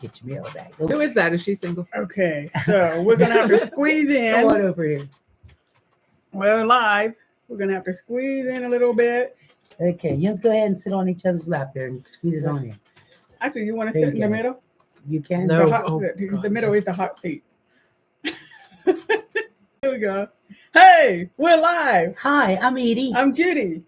Get your mail back. Who is that? Is she single? Okay, so we're gonna have to squeeze Come on in. over here. We're live. We're gonna have to squeeze in a little bit. Okay, you go ahead and sit on each other's lap there and squeeze it on in. Actually, you want to There sit you in the go. middle? You can. No. The, hot, Oh, the God, middle no. is the hot seat. Here we go. Hey, we're live. Hi, I'm Edie. I'm Judy.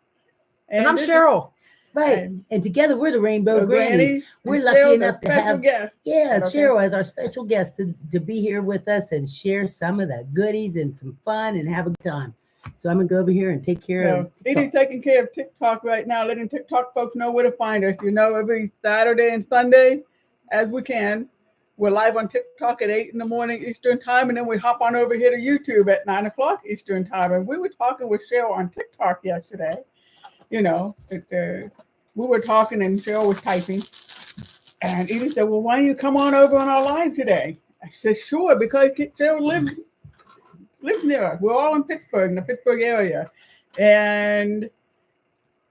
And I'm this is Cheryl. Right. and- And together we're the Rainbow the Grannies. Grannies. We're And lucky Cheryl's enough our to special have guest. Yeah, Okay. Cheryl as our special guest to be here with us and share some of the goodies and some fun and have a good time. So I'm gonna go over here and take care So, of Edie taking care of TikTok right now, letting TikTok folks know where to find us. You know, every Saturday and Sunday, as we can. We're live on TikTok at 8 in the morning Eastern time, and then we hop on over here to YouTube at 9 o'clock Eastern time. And we were talking with Cheryl on TikTok yesterday. You know, we were talking and Cheryl was typing. And Edie said, well, why don't you come on over on our live today? I said, sure, because Cheryl lives near us. We're all in Pittsburgh, in the Pittsburgh area. And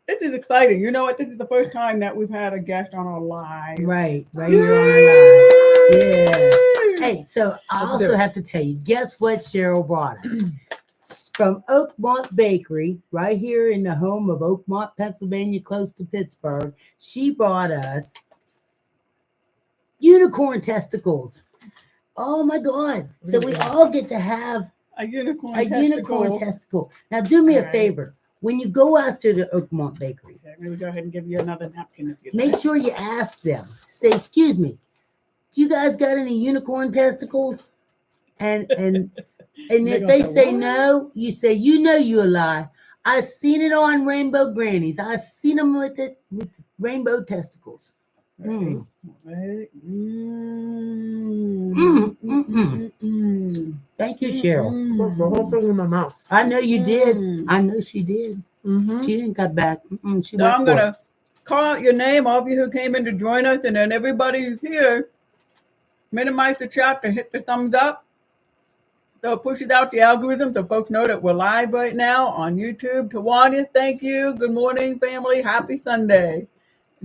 this is exciting. You know what? This is the first time that we've had a guest on our live. right here on our live. Yeah. Yay! Hey, so I Let's do also it. have to tell you, guess what Cheryl brought us? From Oakmont Bakery, right here in the home of Oakmont, Pennsylvania, close to Pittsburgh. She brought us unicorn testicles. Oh my God. So we all get to have A unicorn a unicorn testicle. Now do me All a right. favor. When you go out to the Oakmont Bakery, Okay, maybe go ahead and give you another napkin if you make like. sure you ask them. Say, excuse me, do you guys got any unicorn testicles? And They're if gonna they say, say "What?" no, you say, you know you a lie. I seen it on Rainbow Grannies. I seen them with rainbow testicles. Ready? Mm. Ready? Thank you, Cheryl. Put the whole thing in my mouth. I know you did. Mm. I know she did. Mm-hmm. She didn't cut back. She So went I'm for it. gonna call out your name, all of you who came in to join us, and then everybody who's here, minimize the chat to hit the thumbs up. So it pushes out the algorithm so folks know that we're live right now on YouTube. Tawanya, thank you. Good morning, family. Happy Sunday.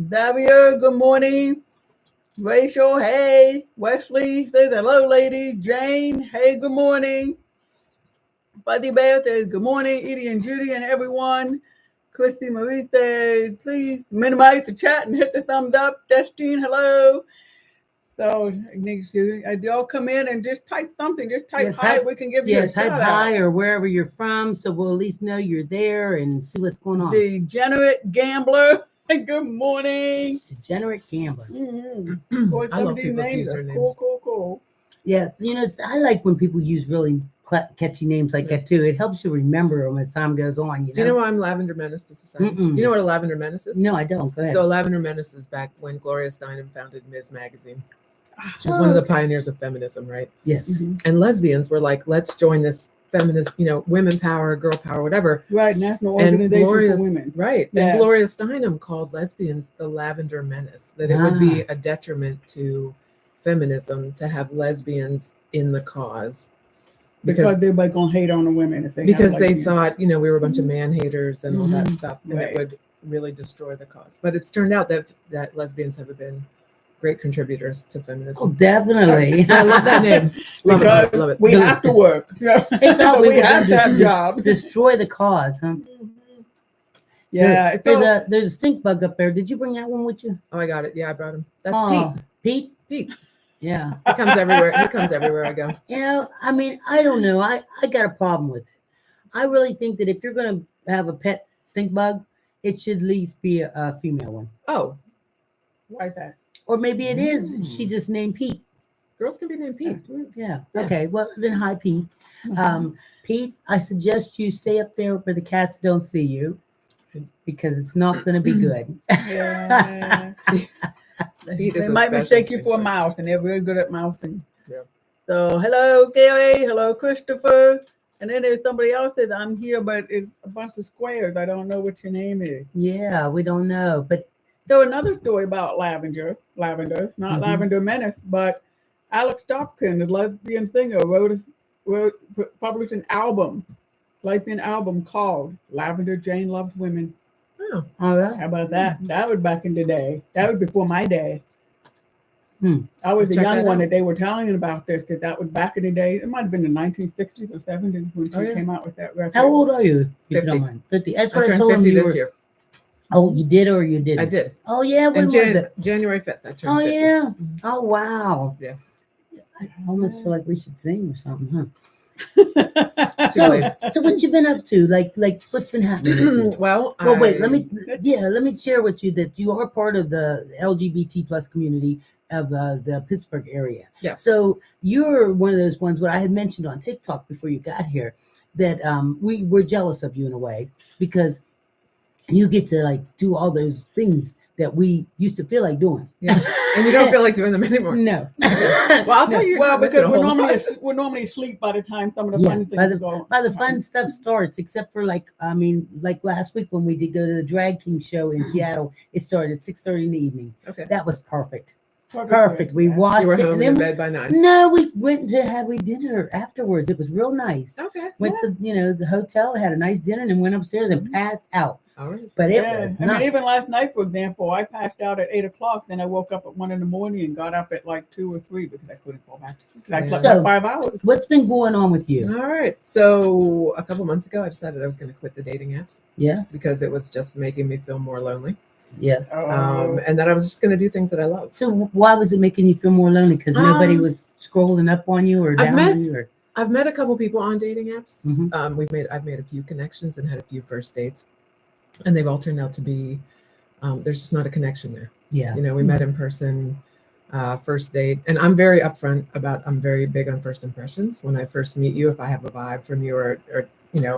Xavier, good morning. Rachel, hey. Wesley says hello, lady. Jane, hey, good morning. Buddy Bear says good morning. Edie and Judy and everyone. Christy Marie says, please minimize the chat and hit the thumbs up. Destine, hello. So, y'all come in and just type something. Just type hi. We can give you a type shout hi out. or wherever you're from, so we'll at least know you're there and see what's going on. Degenerate Gambler, good morning. Degenerate gambler. Mm-hmm. Boy, I some love of these people's names are usernames. cool. Yeah, I like when people use really catchy names like that too. It helps you remember them as time goes on. Do you know why I'm Lavender Menace to Society? Mm-mm. Do you know what a Lavender Menace is? No, I don't. Go ahead. So Lavender Menace is back when Gloria Steinem founded Ms. Magazine. She was one of the pioneers of feminism, right? yes. Mm-hmm. And lesbians were like, let's join this feminist, women power, girl power, whatever. Right, National And Organization Gloria, for Women. right. Yeah. And Gloria Steinem called lesbians the Lavender Menace, that it would be a detriment to feminism to have lesbians in the cause. Because everybody gonna hate on the women if they Because have they lesbians. thought, we were a bunch of man haters and all that Mhm. stuff, and Right. it would really destroy the cause. But it's turned out that lesbians have been great contributors to Oh, feminism. definitely. So I love that name. Love Because it. Love it. we have to work. So They thought we we were have gonna to have jobs. Destroy the cause, huh? Yeah. So So, there's a stink bug up there. Did you bring that one with you? Oh, I got it. Yeah, I brought him. That's Pete. Pete. Yeah. He comes everywhere. He comes everywhere I go. I don't know. I got a problem with it. I really think that if you're going to have a pet stink bug, it should at least be a female one. Oh, like that. Or maybe it is. She just named Pete. girls can be named Pete. Yeah. Yeah. Okay. Well, then hi, Pete. Pete, I suggest you stay up there where the cats don't see you because it's not going to be good. Yeah. Pete is They a might special mistake you for a stink bug. mouse, and they're very good at mousing. Yeah. So, hello, Gary. Hello, Christopher. And then there's somebody else that I'm here, but it's a bunch of squares. I don't know what your name is. Yeah, we don't know. But So another story about Lavender, not Mhm. Lavender Menace, but Alex Topkin, the lesbian singer, published an lesbian album called Lavender Jane Loves Women. Oh, all right. How about that? That was back in the day. That was before my day. I was the Check young that one out. that they were telling about this because that was back in the day. It might have been the 1960s or 70s when she Oh, yeah. came out with that record. How old are you? If you 50. don't mind. 50. That's I what I turned told him 50 you this were. year. Oh, you did or you didn't? I did. Oh yeah, when And was it? January 5th, I turned 50. Oh yeah. Mhm. Oh wow. Yeah. I almost feel like we should sing or something, huh? Too So, late. so what you been up to? Like what's been happening with you? Well, Wait, let me share with you that you are part of the LGBT plus community of the Pittsburgh area. Yeah. So you're one of those ones what I had mentioned on TikTok before you got here that we were jealous of you in a way because you get to like do all those things that we used to feel like doing. Yeah. And you don't feel like doing them anymore. No. Well, I'll tell you. you're Well, not missing because a whole lot. we're normally asleep by the time some of the Yeah, fun by things go. the fun stuff starts, except for like last week when we did go to the Drag King show in Seattle, it started at 6:30 in the evening. Okay. That was perfect. Perfect. We watched You were it. home And in then bed by 9. no, we went to have dinner afterwards. It was real nice. Okay. Went to the hotel, had a nice dinner, and then went upstairs and passed out. All right. But it Yeah. was I nice. mean, even last night, for example, I passed out at 8 o'clock. Then I woke up at 1 in the morning and got up at like 2 or 3 because I couldn't go back. I slept So- like 5 hours. What's been going on with you? All right. So a couple months ago, I decided I was going to quit the dating apps Yes. because it was just making me feel more lonely. Yes. And that I was just going to do things that I love. So why was it making you feel more lonely? Because nobody Um, was scrolling up on you or I've down met- on you? Or... I've met a couple people on dating apps. Mhm. I've made a few connections and had a few first dates, and they've all turned out to be there's just not a connection there. Yeah. You know, we met in person, first date, and I'm very upfront about. I'm very big on first impressions. When I first meet you, if I have a vibe from you or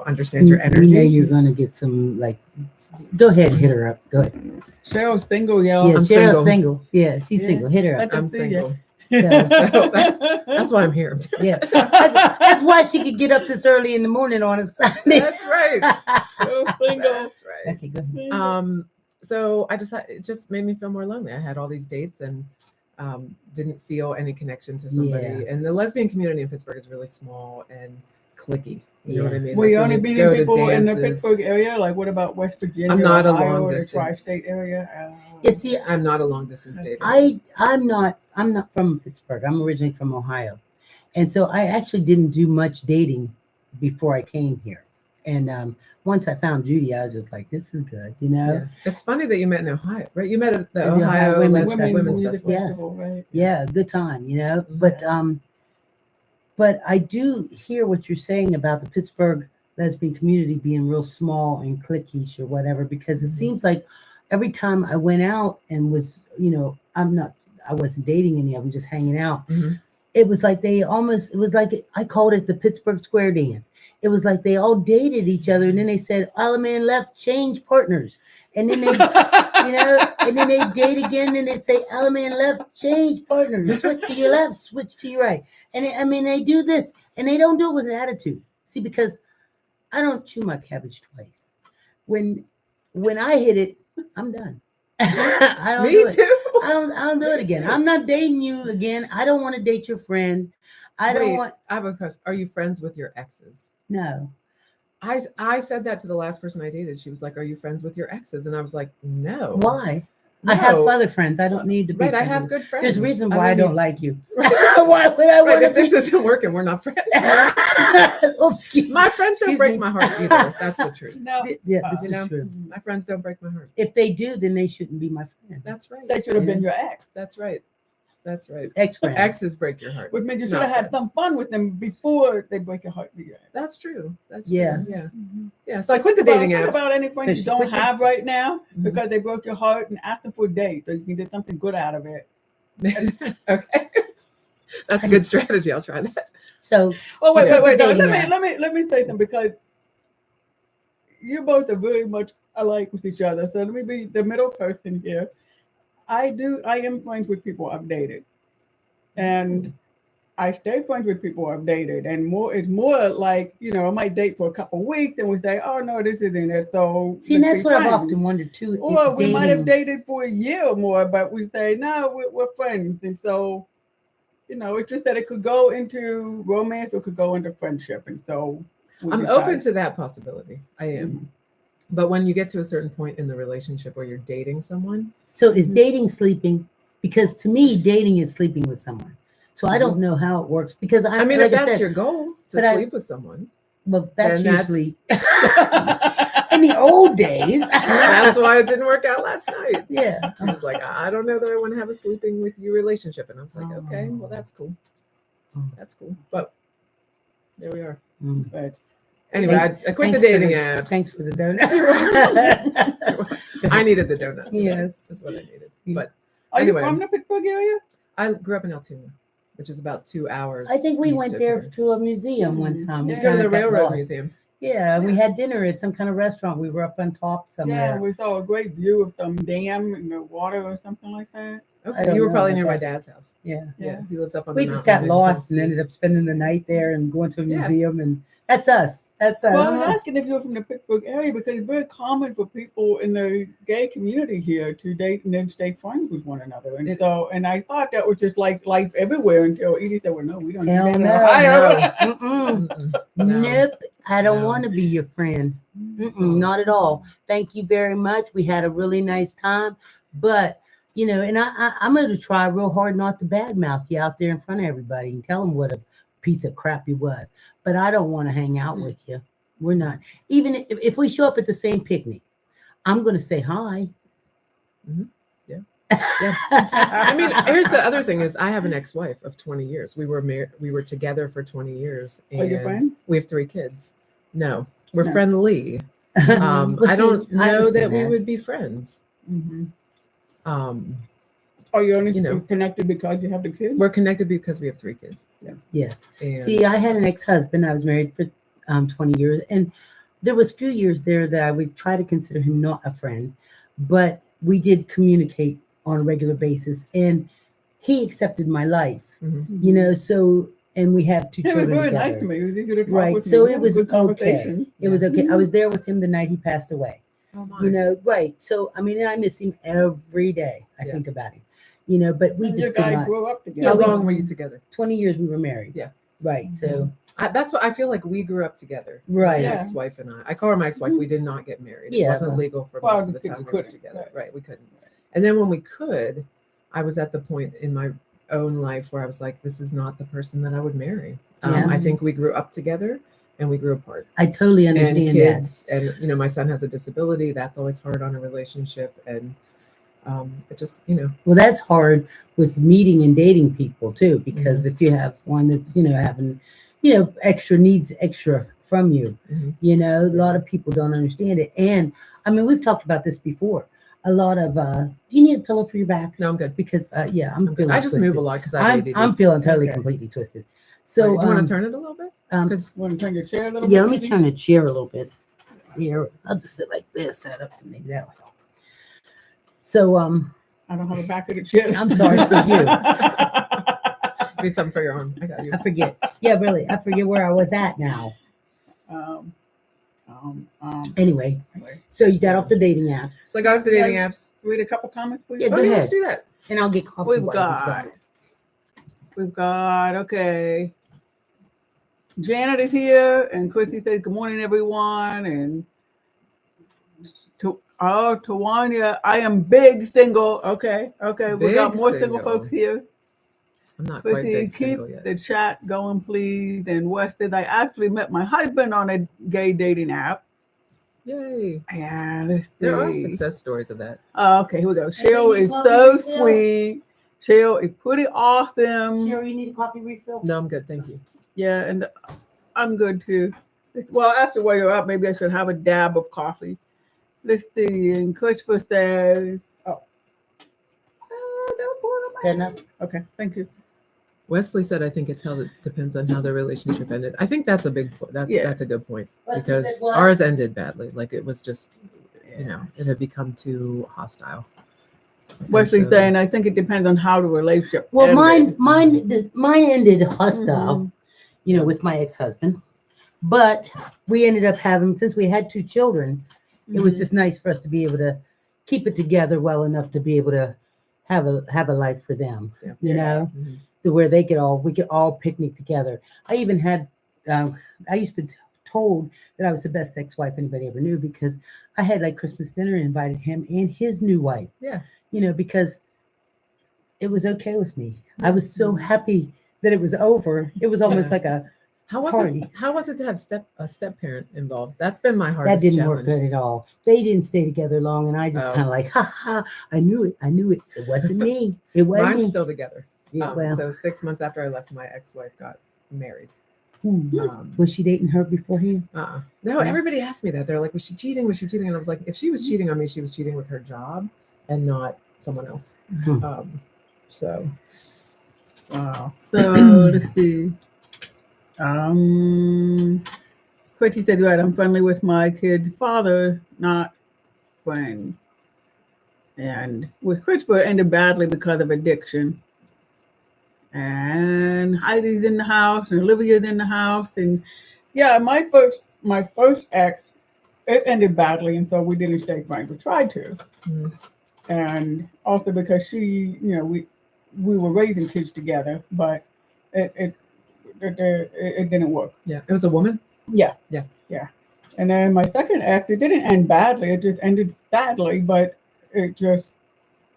understand your energy, We know you're gonna get some like. Go ahead, hit her up. Go ahead. Cheryl's single, y'all. Yeah, I'm Cheryl's single. Yeah, she's Yeah. single. Hit her up. I'm see ya. single. So, That's why I'm here. yeah, that's why she could get up this early in the morning on a Sunday. That's right. Cheryl's single. That's right. Okay, go ahead. So I decided it just made me feel more lonely. I had all these dates and didn't feel any connection to somebody. Yeah. And the lesbian community in Pittsburgh is really small and cliquey. You know what I mean? Were Like you when only you meeting go to people in the dances- Pittsburgh area? Like, what about West Virginia? I'm not a Ohio, long or the distance. tri-state area. You see, I'm not a long distance dater. I'm not from Pittsburgh. I'm originally from Ohio, and so I actually didn't do much dating before I came here. And once I found Judy, I was just like, "This is good," you know. Yeah. It's funny that you met in Ohio, right? You met at the At the Ohio Ohio Women's Women's Music Festival. Yes. Festival, right? Yeah, good time, you know. Yeah. But I do hear what you're saying about the Pittsburgh lesbian community being real small and cliquish or whatever, because it Mhm. seems like every time I went out and was, I wasn't dating any of them, just hanging out. Mhm. It was like I called it the Pittsburgh Square Dance. It was like they all dated each other, and then they said, "All the man left, change partners," and then they, and then they date again, and they'd say, "All the man left, change partners, switch to your left, switch to your right," and they do this, and they don't do it with an attitude. See, because I don't chew my cabbage twice. When I hit it, I'm done. I don't Me do it. too. I don't do it again. I'm not dating you again. I don't want to date your friend. I don't want. I have a question. Are you friends with your exes? No. I said that to the last person I dated. She was like, "Are you friends with your exes?" And I was like, "No." Why? I have No. other friends. I don't need to be. Right, I friends have with- good friends. There's a reason why I don't don't like you. Right. Why would I Right, want if to this be? isn't working, we're not friends. Oops, excuse My friends don't Excuse break me. my heart either. That's the truth. No, me. Yeah, this You is know, true. my friends don't break my heart. If they do, then they shouldn't be my friend. That's right. that should have been your ex. That's right. That's right. Ex-friend. Exes break your heart. Which means you should Not have had friends. some fun with them before they break your heart with your ex. That's true. That's Yeah. true. Yeah. Yeah. So I quit the dating Think apps. about any friends So you she don't quit them. have right now Mhm. because they broke your heart and ask them for a date so you can get something good out of it. Okay. That's a good strategy. I'll try that. So Oh wait, Yeah. wait, wait! Dating Let me say something because you both are very much alike with each other. So let me be the middle person here. I am friends with people I've dated, and I stay friends with people I've dated. And it's more like I might date for a couple weeks, and we say, "Oh no, this isn't it." So see, and let's that's be what I've friends. often wondered too. if Or we might have dating- dated for a year or more, but we say, "No, we're friends," and so. It's just that it could go into romance or could go into friendship. And so I'm open to that possibility. I am. But when you get to a certain point in the relationship where you're dating someone, So is dating sleeping? because to me, dating is sleeping with someone. So I don't know how it works because I mean, like if that's I said, your goal to but sleep with someone, well, that's then that's- usually in the old days. that's why it didn't work out last night. Yeah. She was like, I don't know that I want to have a sleeping with you relationship. And I was like, okay, well, that's cool. That's cool. But there we are. Mm. But Anyway, I quit the dating apps. Thanks for the donut. I needed the donuts. Yes. That's what I needed. Yeah. But are anyway. you from the Pittsburgh area? I grew up in Altoona, which is about 2 hours. I think we east went of there here. to a museum one time. Yeah. We Go to kinda the got Railroad lost. Museum. Yeah, we had dinner at some kind of restaurant. We were up on top Yeah, somewhere. we saw a great view of some dam in the water or something like that. I Okay, don't you were know probably about near my that. dad's house. Yeah. Yeah, he lives up on We the just mountain got in lost and Tennessee. ended up spending the night there and going to a Yeah. museum, and that's us. That's us. Well, I was asking if you're from the Pittsburgh area because it's very common for people in the gay community here to date and then stay friends with one another. And and I thought that was just like life everywhere until Edie said, well, no, we don't do Hell that in no, Ohio. Mm-mm. No. Nope. I don't No. want to be your friend. Not at all. Thank you very much. We had a really nice time, but and I'm going to try real hard not to badmouth you out there in front of everybody and tell them what a piece of crap you was. But I don't want to hang out with you. We're not. Even if we show up at the same picnic, I'm going to say hi. Mm-hmm. Yeah. I mean, here's the other thing is I have an ex-wife of 20 years. We were married. We were together for 20 years. Are you friends? We have 3 kids. No, we're No. friendly. Well, I don't know that understand we would be friends. Mm-hmm. Um, Are you only You know. connected because you have the kids? we're connected because we have 3 kids. Yeah. Yes. And See, I had an ex-husband. I was married for 20 years, and there was few years there that I would try to consider him not a friend, but we did communicate on a regular basis, and he accepted my life. Mhm. So and we have 2 He was children very together. nice to me. He was eager to talk Right. with me. So We it had a was good okay. conversation. It was okay. I was there with him the night he passed away. Oh my. Right. So I mean, I miss him every day. I Yeah. think about him. But we And just you could guys not. grew up together. How we- long were you together? 20 years we were married. Yeah. Right. So That's what I feel like. We grew up together. Right. My Yeah. ex-wife and I call her my ex-wife. We did not get married. Yeah, It wasn't well- legal for Well, most of the because time we we were couldn't. together. Right. Right. We couldn't. And then when we could, I was at the point in my own life where I was like, this is not the person that I would marry. Yeah. I think we grew up together and we grew apart. I totally And understand that. kids, and my son has a disability. That's always hard on a relationship. And it just, Well, that's hard with meeting and dating people too, because Mm-hmm. if you have one that's having extra needs extra from you, Mhm. a lot of people don't understand it. And I mean, we've talked about this before. A lot of do you need a pillow for your back? No, I'm good. Because I'm I'm good. feeling I just twisted. move a lot because I have ADD. I'm feeling totally Okay. completely twisted. So, So do you want to turn it a little bit? Because Want to turn your chair a little yeah, bit? let me Edie? turn the chair a little bit. Here, I'll just sit like this, set up, and maybe that'll help. So I don't have a back of the chair. I'm sorry for you. need something for your arm. I got you. I forget. Yeah, really, I forget where I was at now. Anyway, Anyway, so you got off the dating apps, So I got off the dating apps. read a couple comments, please. Yeah, Oh, go yeah, ahead. let's do that. and I'll get coffee. We've while you We've got, okay. Janet is here, and Chrissy says, good morning, everyone. And Tawanya, I am big single. Okay. We got Big more single single. folks here. I'm not quite Chrissy, big keep single yet. the chat going, please. And West says, I actually met my husband on a gay dating app. Yay. And let's see. There are success stories of that. Okay, here we go. Cheryl you is coffee so refill? sweet. Cheryl is pretty awesome. Cheryl, you need a coffee refill? No, I'm good. Thank you. Yeah, and I'm good too. Well, after while you're up, maybe I should have a dab of coffee. Let's see. And Christopher says, don't pour it on my Is that enough? Okay, thank you. Wesley said, I think it depends on how the relationship ended. I think that's a big point. That's a good point Wesley because said what? ours ended badly. Like it was just, it had become too hostile. And Wesley's so- saying, I think it depends on how the relationship Well, ended. mine ended hostile, Mhm. with my ex-husband, but we ended up having, since we had 2 children, it was Mhm. just nice for us to be able to keep it together well enough to be able to have a life for them, Yeah. to where we could all picnic together. I even had, I used to be told that I was the best ex-wife anybody ever knew because I had like Christmas dinner and invited him and his new wife. Yeah. Because it was okay with me. I was so happy that it was over. It was almost Yeah. like a How was party. it? How was it to have a step parent involved? That's been my That hardest didn't challenge. work good at all. They didn't stay together long, and I just Oh. kind of like, ha ha, I knew it. It wasn't me. It wasn't Mine's me. still together. Yeah, well, So 6 months after I left, my ex-wife got married. hmm. Was she dating her beforehand? No, everybody asked me that. They're like, was she cheating? Was she cheating? And I was like, if she was cheating on me, she was cheating with her job and not someone else. Hmm. So Wow. So let's see. Quincy said, right, I'm friendly with my kid's father, not friends. And with Christopher, it ended badly because of addiction. And Heidi's in the house, and Olivia's in the house, and yeah, my first ex, it ended badly, and so we didn't stay friends. We tried to, and also because she, we were raising kids together, but it didn't work. yeah, it was a woman. Yeah. Yeah. And then my second ex, it didn't end badly. It just ended sadly, but it just,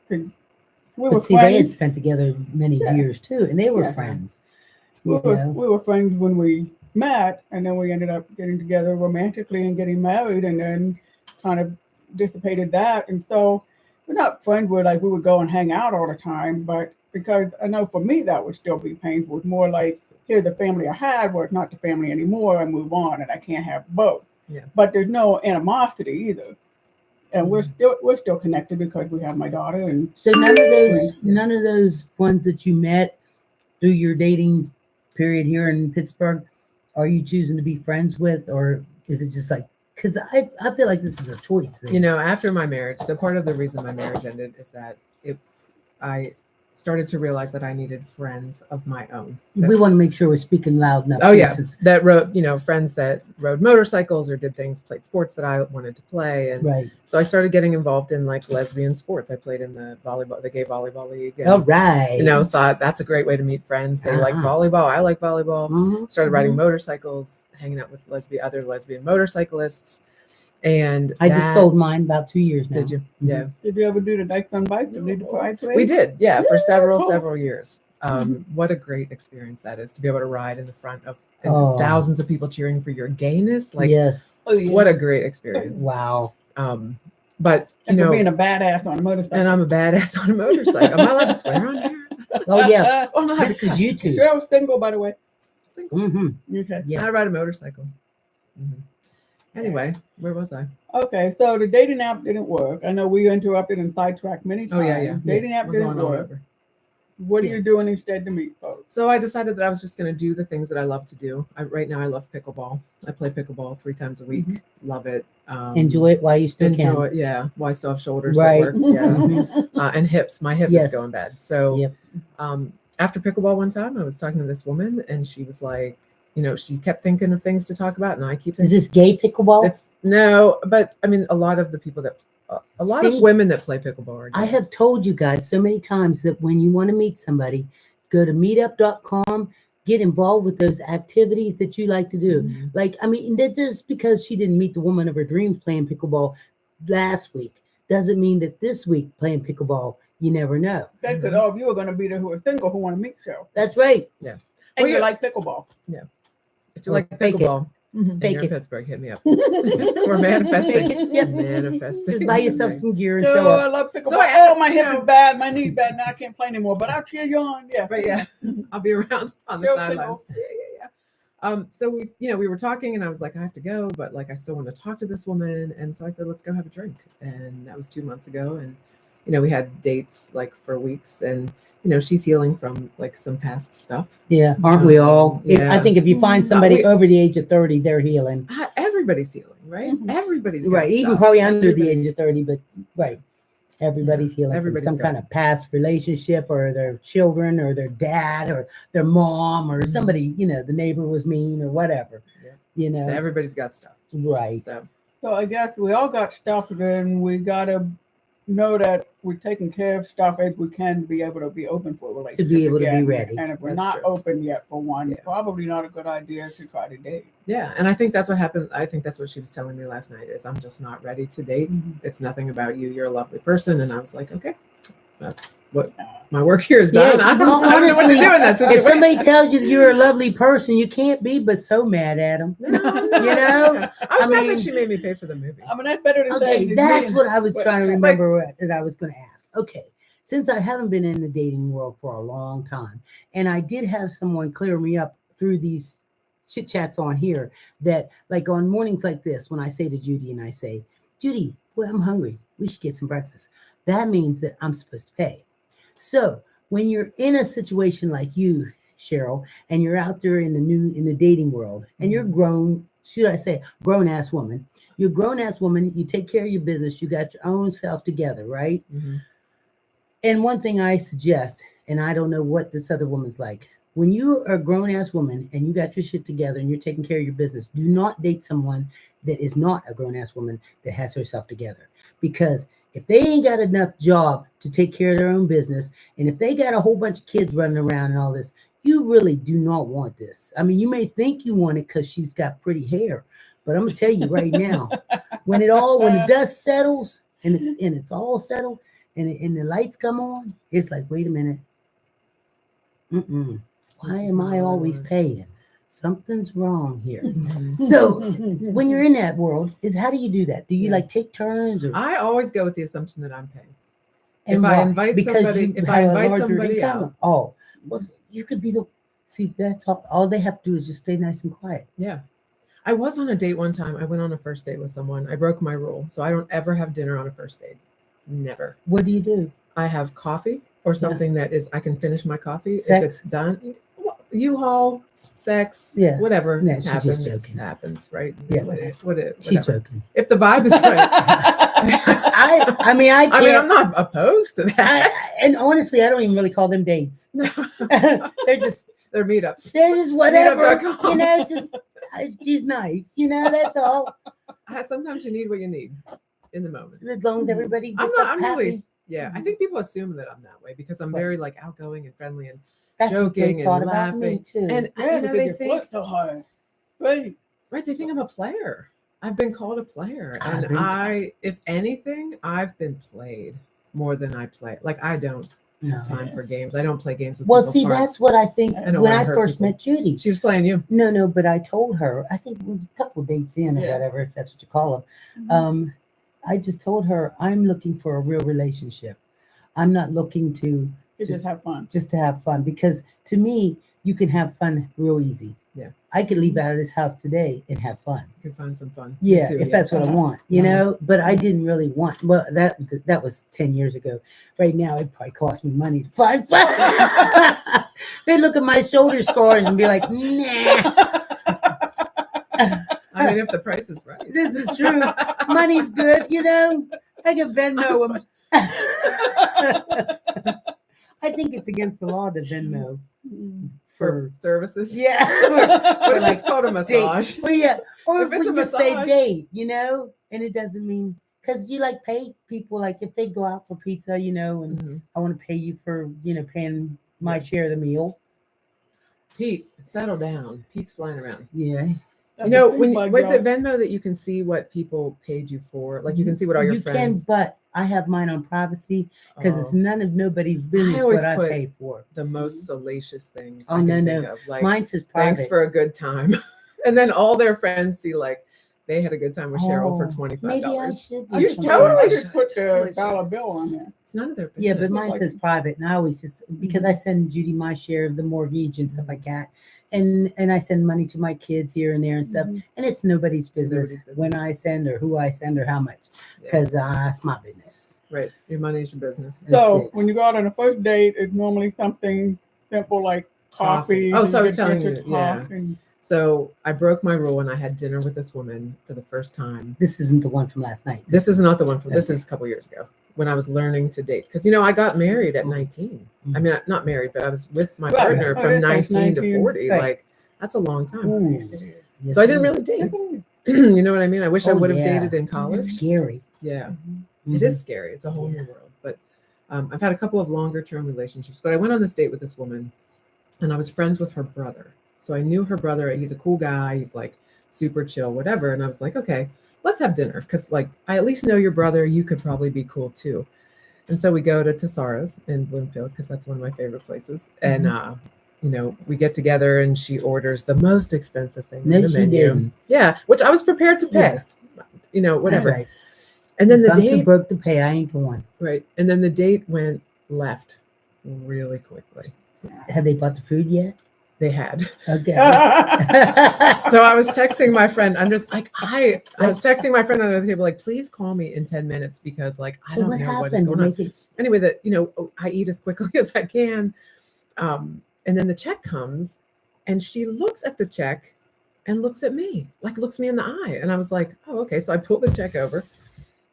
'cause we were But see, they had friends. spent together many years too, and they were Yeah. friends. We You know? were friends when we met, and then we ended up getting together romantically and getting married, and then kind of dissipated that. And so we're not friends where like we would go and hang out all the time, but because I know for me that would still be painful. It's more like, here's the family I had, where it's not the family anymore, I move on, and I can't have both. Yeah. But there's no animosity either. And we're still connected because we have my daughter. And So none of those ones that you met through your dating period here in Pittsburgh, are you choosing to be friends with, or is it just like? Because I feel like this is a choice thing. After my marriage, so part of the reason my marriage ended is that I started to realize that I needed friends of my own. We want to make sure we're speaking loud enough. Oh yeah, that rode, friends that rode motorcycles or did played sports that I wanted to play, and Right. so I started getting involved in like lesbian sports. I played in the gay volleyball league. And, All right. thought that's a great way to meet friends. They like volleyball. I like volleyball. Mhm. Started riding motorcycles, hanging out with other lesbian motorcyclists, and I just sold mine about 2 years now. Did you? Yeah. did you ever do the Dykes on Bikes or lead the pride parade? We did, yeah, for cool. several years. What a great experience that is, to be able to ride in the front of thousands of people cheering for your gayness. Like, yes. What a great experience. Wow. But and for being a badass on a motorcycle. And I'm a badass on a motorcycle. Am I allowed to swear on here? Oh yeah. Oh, no, This is YouTube. Cheryl's single, by the way. Single. Mm-hmm. Okay. Yeah. I ride a motorcycle. Anyway, where was I? Okay, so the dating app didn't work. I know we interrupted and sidetracked many times. Oh yeah. Dating app didn't work. What are you doing instead to meet folks? So I decided that I was just going to do the things that I love to do. Right now I love pickleball. I play pickleball 3 times a week. Love it. Enjoy it while you still enjoy can. Yeah, while I still have shoulders Right. that work. Yeah. And hips. My hip is going bad. So after pickleball one time, I was talking to this woman, and she was like, she kept thinking of things to talk about, and I keep thinking, is this gay pickleball? No, but I mean, a lot of the people that a lot of women that play pickleball are gay. I have told you guys so many times that when you want to meet somebody, go to meetup.com, get involved with those activities that you like to do. Like, I mean, that just because she didn't meet the woman of her dreams playing pickleball last week doesn't mean that this week playing pickleball, you never know. That's because all of you are going to be there who are single who want to meet Cheryl. That's right. Yeah. And you like pickleball. Yeah. If you like pickleball, and you're in Pittsburgh, hit me up. We're manifesting. Yep. Manifesting. Just buy yourself some gear and No, show I up. love pickleball. My hip is bad. My knee's bad. Now I can't play anymore. But I'll cheer you on. Yeah. But yeah, I'll be around on the sidelines. Yeah. So we were talking, and I was like, I have to go, but like I still want to talk to this woman, and so I said, let's go have a drink. And that was 2 months ago, and we had dates like for weeks, and she's healing from like some past stuff. Yeah, aren't we all? Yeah. I think if you find somebody over the age of 30, they're healing. Everybody's healing, right? Everybody's got right. Even stuff. probably under the age of 30, but right. Everybody's healing Everybody's from some kind of past relationship, or their children, or their dad, or their mom, or somebody, the neighbor was mean, or whatever. Everybody's got stuff. Right. So I guess we all got stuff, and then we got to know that we're taking care of stuff as we can to be able to be open for a relationship. To be able to be ready. And if we're not open yet for one, probably not a good idea to try to date. Yeah. And I think that's what happened. I think that's what she was telling me last night is I'm just not ready to date. It's nothing about you. You're a lovely person. And I was like, okay, what my work here is done. I don't know what to honestly, do in that situation. if somebody tells you you're a lovely person, you can't be but so mad at them. No, no. You know? I was I mad mean- that she made me pay for the movie. I mean, that's better than Okay, saying that's what I was But- trying to remember that I was going to ask. Okay, since I haven't been in the dating world for a long time, and I did have someone clear me up through these chit chats on here that, like on mornings like this, when I say to Judy and I say, Judy, boy, I'm hungry. We should get some breakfast. That means that I'm supposed to pay. So when you're in a situation like you, Cheryl, and you're out there in the dating world, and you're grown, should I say, grown ass woman. You're a grown ass woman. You take care of your business. You got your own self together, right? Mm-hmm. And one thing I suggest, and I don't know what this other woman's like, when you are a grown ass woman and you got your shit together and you're taking care of your business, do not date someone that is not a grown ass woman that has herself together. Because if they ain't got enough job to take care of their own business, and if they got a whole bunch of kids running around and all this, you really do not want this. I mean, you may think you want it because she's got pretty hair, but I'm gonna tell you right now, when the dust settles and it's all settled and the lights come on, it's like, wait a minute. Why am I always paying? Something's wrong here. Mm-hmm. So when you're in that world, how do you do that? Do you like take turns, or I always go with the assumption that I'm paying. and If I why? invite Because somebody, you if have I a invite larger somebody income? out, Oh, well, you could be that's all they have to do is just stay nice and quiet. yeah. I was on a date one time. I went on a first date with someone. I broke my rule, so I don't ever have dinner on a first date. Never. What do you do? I have coffee or something that is I can finish my coffee Sex? if it's done. U-Haul, sex, Yeah. whatever Yeah, she's just joking. happens, right? Yeah. Whatever. She's joking. If the vibe is right. I mean, I'm not opposed to that. And honestly, I don't even really call them dates. They're just meetups. whatever. Meetup.com. She's nice. That's all. Sometimes you need what you need in the moment. As long as everybody gets I'm happy. really, yeah. I think people assume that I'm that way because I'm very like outgoing and friendly and That's what they joking thought and about me laughing. too. And Yeah, you know, because they you think flip so hard. Right. right, they think I'm a player. I've been called a player, I've and been- if anything, I've been played more than I play. Like I don't No. have time for games. I don't play games with Well, people's see, hearts. that's what I think I don't when wanna I hurt first people. met Judy. She was playing you. No, but I told her, I think it was a couple dates in or Yeah. whatever, if that's what you call them. Mm-hmm. I just told her, I'm looking for a real relationship. I'm not looking to You just have fun. to have fun, because to me, you can have fun real easy. Yeah. I could leave out of this house today and have fun. You can find some fun. Me Yeah, too, if that's what I want, but I didn't really want, well, that was 10 years ago. Right now, it probably cost me money to find fun. They look at my shoulder scars and be like, nah, I mean, if the price is right. this is true. Money's good, I can Venmo them. I think it's against the law to Venmo for services. yeah. What if like it's called a massage? Well, yeah, or If it's we a just say massage. date, and it doesn't mean, because you like pay people, like if they go out for pizza, and Mhm. I want to pay you for paying my share of the meal. Pete, settle down. Pete's flying around. Yeah, When was it Venmo that you can see what people paid you for? Like you can see what all your you friends. can, but I have mine on privacy because it's Oh, none of nobody's business always what I put pay for. the most salacious things. Oh, I can no. think of. Like Mine says private. thanks for a good time, and then all their friends see like they had a good time with Cheryl for $25. Maybe I should. do You something. totally just put Totally the dollar bill on there. It's none of their business. Yeah, but mine like- says private, and I always just, because I send Judy my share of the mortgage and stuff like that, and I send money to my kids here and there and stuff, and it's nobody's business, Nobody's business. when I send or who I send or how much, Yeah. because it's my business. Right, your money's your business. That's So it. when you go out on a first date, it's normally something simple like coffee. Oh, so I was and telling get you, your talk and- So I broke my rule and I had dinner with this woman for the first time. This isn't the one from last night. This is not the one from. This Okay. is a couple years ago when I was learning to date. Because I got married at 19. I mean, not married, but I was with my Right. partner Oh, from that's like 19 to 19. 40. Right. Like that's a long time. Ooh. Yes, So I didn't it really date. Mhm. You know what I mean? I wish I Oh, would have yeah. dated in is. college. It's scary. Yeah, Mhm. it is scary. It's a whole new world. But I've had a couple of longer term relationships. But I went on this date with this woman, and I was friends with her brother. So I knew her brother. He's a cool guy. He's like super chill, whatever. And I was like, okay, let's have dinner because like I at least know your brother. You could probably be cool too. And so we go to Tesaro's in Bloomfield because that's one of my favorite places. And we get together and she orders the most expensive thing No, in the she menu. didn't. Yeah, which I was prepared to pay. Whatever. That's right. And then the I'm too date broke to pay. I ain't going. right. And then the date went left really quickly. Have they bought the food yet? They had. Okay. So I was texting my friend I was texting my friend under the table, like, please call me in 10 minutes because I So don't what know what happened is to going on. make it? Anyway, I eat as quickly as I can. And then the check comes and she looks at the check and looks at me, looks me in the eye. And I was like, oh, okay. So I pull the check over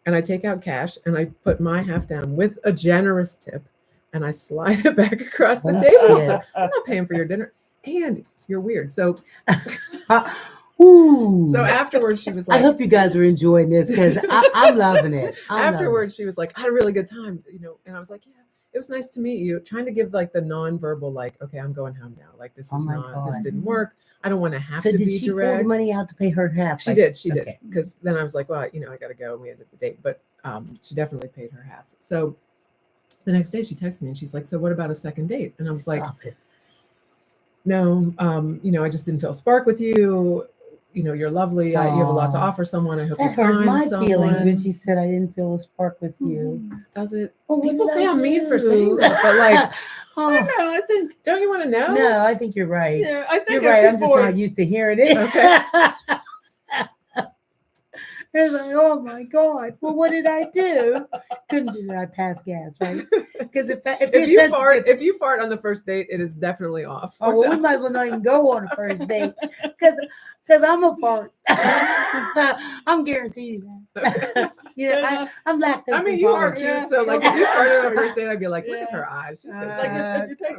and I take out cash and I put my half down with a generous tip and I slide it back across the table. So I'm not paying for your dinner. And you're weird. So So afterwards she was like, I hope you guys are enjoying this because I'm loving it. Afterwards she was like, I had a really good time, and I was like, yeah, it was nice to meet you. Trying to give the nonverbal, okay, I'm going home now. This didn't work. I don't want to have to be direct. So did she pull the money out to pay her half? She did. Because then I was like, well, I got to go. And we ended the date. But she definitely paid her half. So the next day she texted me and she's like, so what about a second date? And I was like, no, I just didn't feel a spark with you. You're lovely. You have a lot to offer someone. I hope that you find hurt my someone. feelings when she said I didn't feel a spark with you. Does it? Well, people say I'm mean for saying that, but I know. I think. Don't you want to know? No, I think you're right. Yeah, I think you're right. I'm just not used to hearing it. Okay. It's like, oh my God. Well, what did I do? Couldn't do that. I pass gas, right? Because if you fart on the first date, it is definitely off. Oh, well, we might as well not even go on a first date because I'm a fart. I'm guaranteed that. I'm lactose. I mean, you are cute, so if you farted on a first date, I'd be like, look at her eyes. She's if you take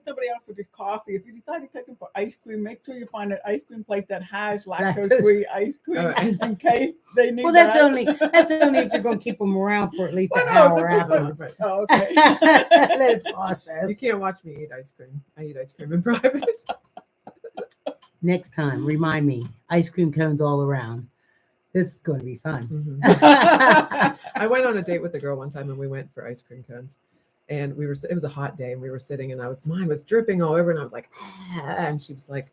somebody out for just coffee, if you decide to take them for ice cream, make sure you find an ice cream place that has lactose-free ice cream in case they need. Well, that's only if you're going to keep them around for at least an hour afterwards. Right. Oh, okay. Let it process. You can't watch me eat ice cream. I eat ice cream in private. Next time, remind me. Ice cream cones all around. This is going to be fun. Mm-hmm. I went on a date with a girl one time and we went for ice cream cones. And it was a hot day and we were sitting and mine was dripping all over and I was like, and she was like,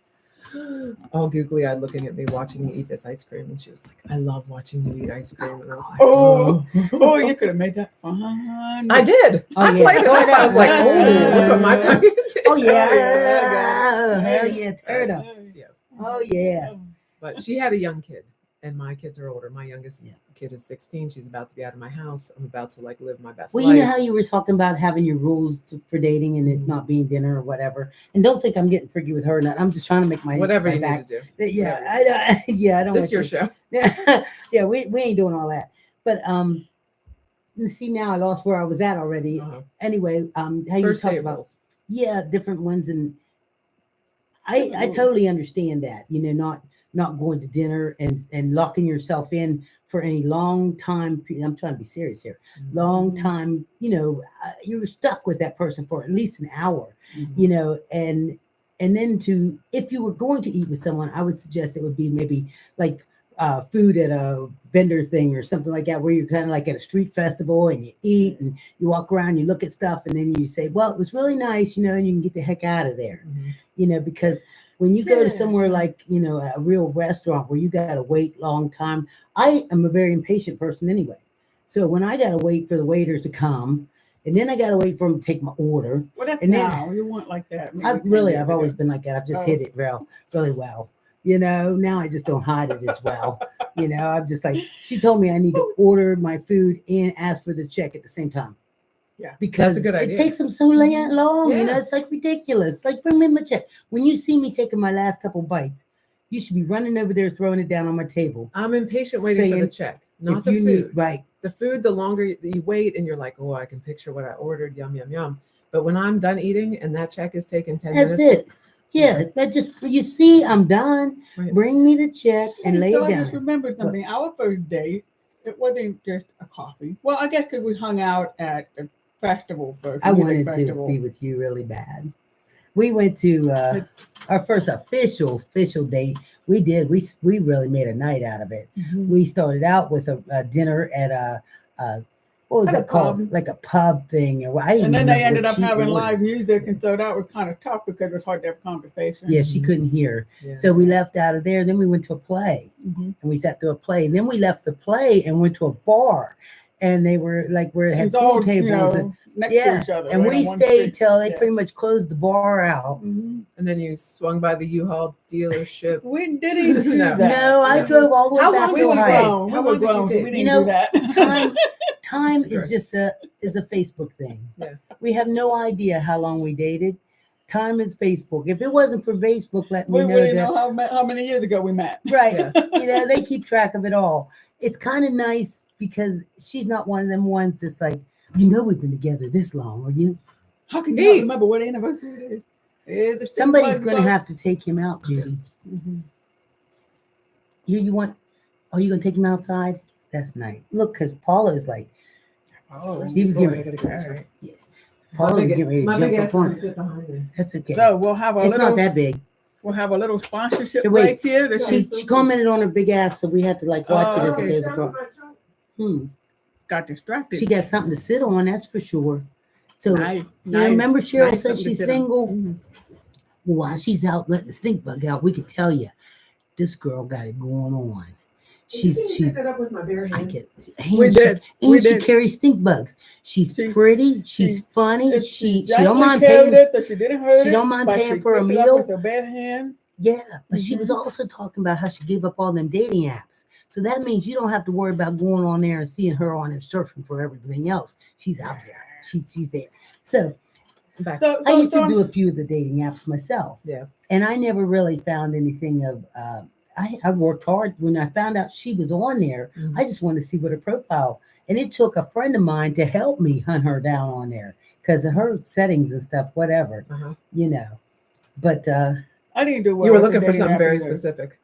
all googly eyed looking at me, watching me eat this ice cream. And she was like, I love watching you eat ice cream. And I was like, oh, you could have made that fun. I did. I played it up. I was like, oh, look what my tongue did. Oh, yeah. Hell yeah. Turn up. Oh, yeah. But she had a young kid. And my kids are older. My youngest kid is 16. She's about to be out of my house. I'm about to live my best life. Well, you know how you were talking about having your rules for dating and it's not being dinner or whatever. And don't think I'm getting freaky with her. I'm just trying to make my whatever you back. need to do. Yeah, I don't. This is your show. Yeah, we ain't doing all that. But see now I lost where I was at already. Anyway, how you talk about rules. Different ones, and I totally understand that. Not going to dinner and locking yourself in for any long time. I'm trying to be serious here. Long time, you're stuck with that person for at least an hour, and then if you were going to eat with someone, I would suggest it would be maybe like food at a vendor thing or something like that, where you're kind of like at a street festival and you eat and you walk around, you look at stuff, and then you say, well, it was really nice, and you can get the heck out of there, because when you go to somewhere like, a real restaurant where you got to wait long time, I am a very impatient person anyway. So when I got to wait for the waiters to come, and then I got to wait for them to take my order. What if and now you weren't like that? I've always been like that. I've just hid it really well. Now I just don't hide it as well. I'm just like, she told me I need to order my food and ask for the check at the same time. Yeah, because it takes them so long. It's like ridiculous. Like, bring me my check. When you see me taking my last couple bites, you should be running over there, throwing it down on my table. I'm impatient waiting for the check, not the food. Right. The food, the longer you wait and you're like, oh, I can picture what I ordered. Yum, yum, yum. But when I'm done eating and that check is taking 10 minutes. That's it. Yeah, that just, you see, I'm done. Right. Bring me the check and lay it down. I just remember something. Our first date, it wasn't just a coffee. Well, I guess because we hung out at the festival first. I wanted to be with you really bad. We went to our first official date. We really made a night out of it. We started out with a dinner at what was At a that called? pub. Like a pub thing. Or I didn't And then remember they ended what up she having ordered. live music, and so that was kind of tough because it was hard to have conversation. Yeah, she couldn't hear. Yeah. So we left out of there. Then we went to a play, Mhm. and we sat through a play. Then we left the play and went to a bar, and they were like where it It had was pool all, tables and next yeah, to each other. and right we on one stayed street. till they Yeah. pretty much closed the bar out. Mhm. And then you swung by the U-Haul dealership. We didn't do No. that. No, I No. drove all the way How back long to We did were you Ohio. date? grown. How We were long did you grown, so date? we didn't You know, do that. Time Sure. is just a Facebook thing. Yeah. We have no idea how long we dated. Time is Facebook. If it wasn't for Facebook, let me We know wouldn't that. know how many years ago we met. Right. Yeah. You know, they keep track of it all. It's kind of nice because she's not one of them ones that's like, we've been together this long, or How can you Hey. not remember what anniversary it is? somebody's going to have to take him out, Judy. Mhm. You want? Oh, you gonna take him outside? That's nice. Look, because Paula is like, Oh, He was Boy, getting- I gotta go. all right. Paula is getting ready to my big jump ass up on is it. sit behind me. That's okay. So we'll have a It's little. not that big. We'll have a little sponsorship Here, wait. break here. To She see- commented on her big ass, so we had to like watch it as okay. it goes across. got distracted. She got something to sit on, that's for sure. So Nice, you know, remember Cheryl nice said something to she's sit on. single? Mhm. Well, while she's out letting the stink bug out, we can tell you this girl got it going on. She's that up with my bare I hand. get We and did. she, We and she did. carries stink bugs. She's She- pretty, she's she- funny, And she gently don't mind carried paying. it, so she didn't hurt she it. don't mind but paying she for a picked it up meal. with her bare hands. Yeah, but she was Mhm. also talking about how she gave up all them dating apps. So that means you don't have to worry about going on there and seeing her on there surfing for everything else. She's out there. She's there. So Back. So, I so, used to so do a few of the dating apps myself. Yeah. And I never really found anything of I worked hard when I found out she was on there. Mhm. I just wanted to see what her profile. And it took a friend of mine to help me hunt her down on there because of her settings and stuff, whatever, Uh-huh. you know. But I didn't do well. You were with the looking for dating something app very either. specific.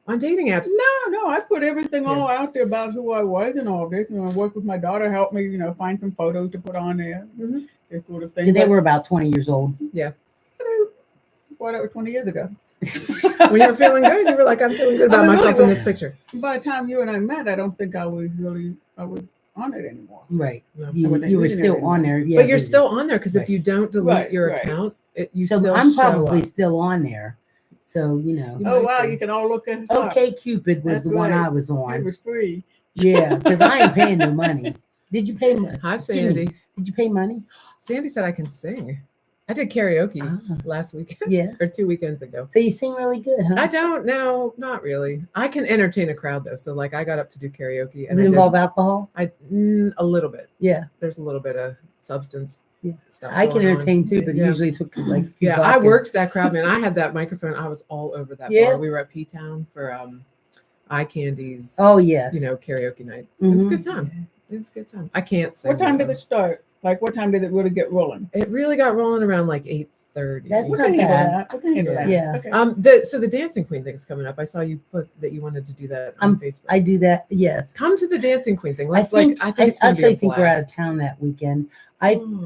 On dating apps. No, I put everything all out there about who I was and all this. And I worked with my daughter, helped me, find some photos to put on there, Mhm. this sort of thing. they But were about 20 years old. Boy, that was 20 years ago. When you were feeling good, you were like, I'm feeling good about I mean, myself really, in this picture. By the time you and I met, I don't think I was on it anymore. Right. No. You wasn't were using it still anymore. on there. Yeah, But you're still on there because Right. if you don't delete Right, your right. account, you so still I'm show probably up. still on there. So, You Oh, might wow, be. you can all look at us up. OK Cupid was That's the one right. I was It on. was free. Yeah, because I ain't paying no money. Did you pay money? Hi, Sandy. Did you pay money? Sandy said I can sing. I did karaoke Ah, last weekend yeah. or 2 weekends ago. So you sing really good, huh? I don't know, not really. I can entertain a crowd though. So like I got up to do karaoke Does and it involve alcohol? a little bit. Yeah. There's a little bit of substance Yeah. stuff. I can going on. entertain too, but Yeah. usually it took like a few Yeah, I vodkas. worked that crowd, man. I had that microphone. I was all over that Yeah. bar. We were at P Town for Eye Candy's Oh, yes. karaoke night. It was a Mhm. good time. It was a good time. I can't sing. What time right did it start? Like, what time did it really get rolling? now. It really got rolling around like 8:30. That's We not can handle bad. that. We can handle that. Yeah. Okay. So the Dancing Queen thing's coming up. I saw you post that you wanted to do that I'm- on Facebook. I do that. Yes. Come to the Dancing Queen thing. I Let's think I think it's gonna actually be a think we're out of blast. town that weekend. Oh.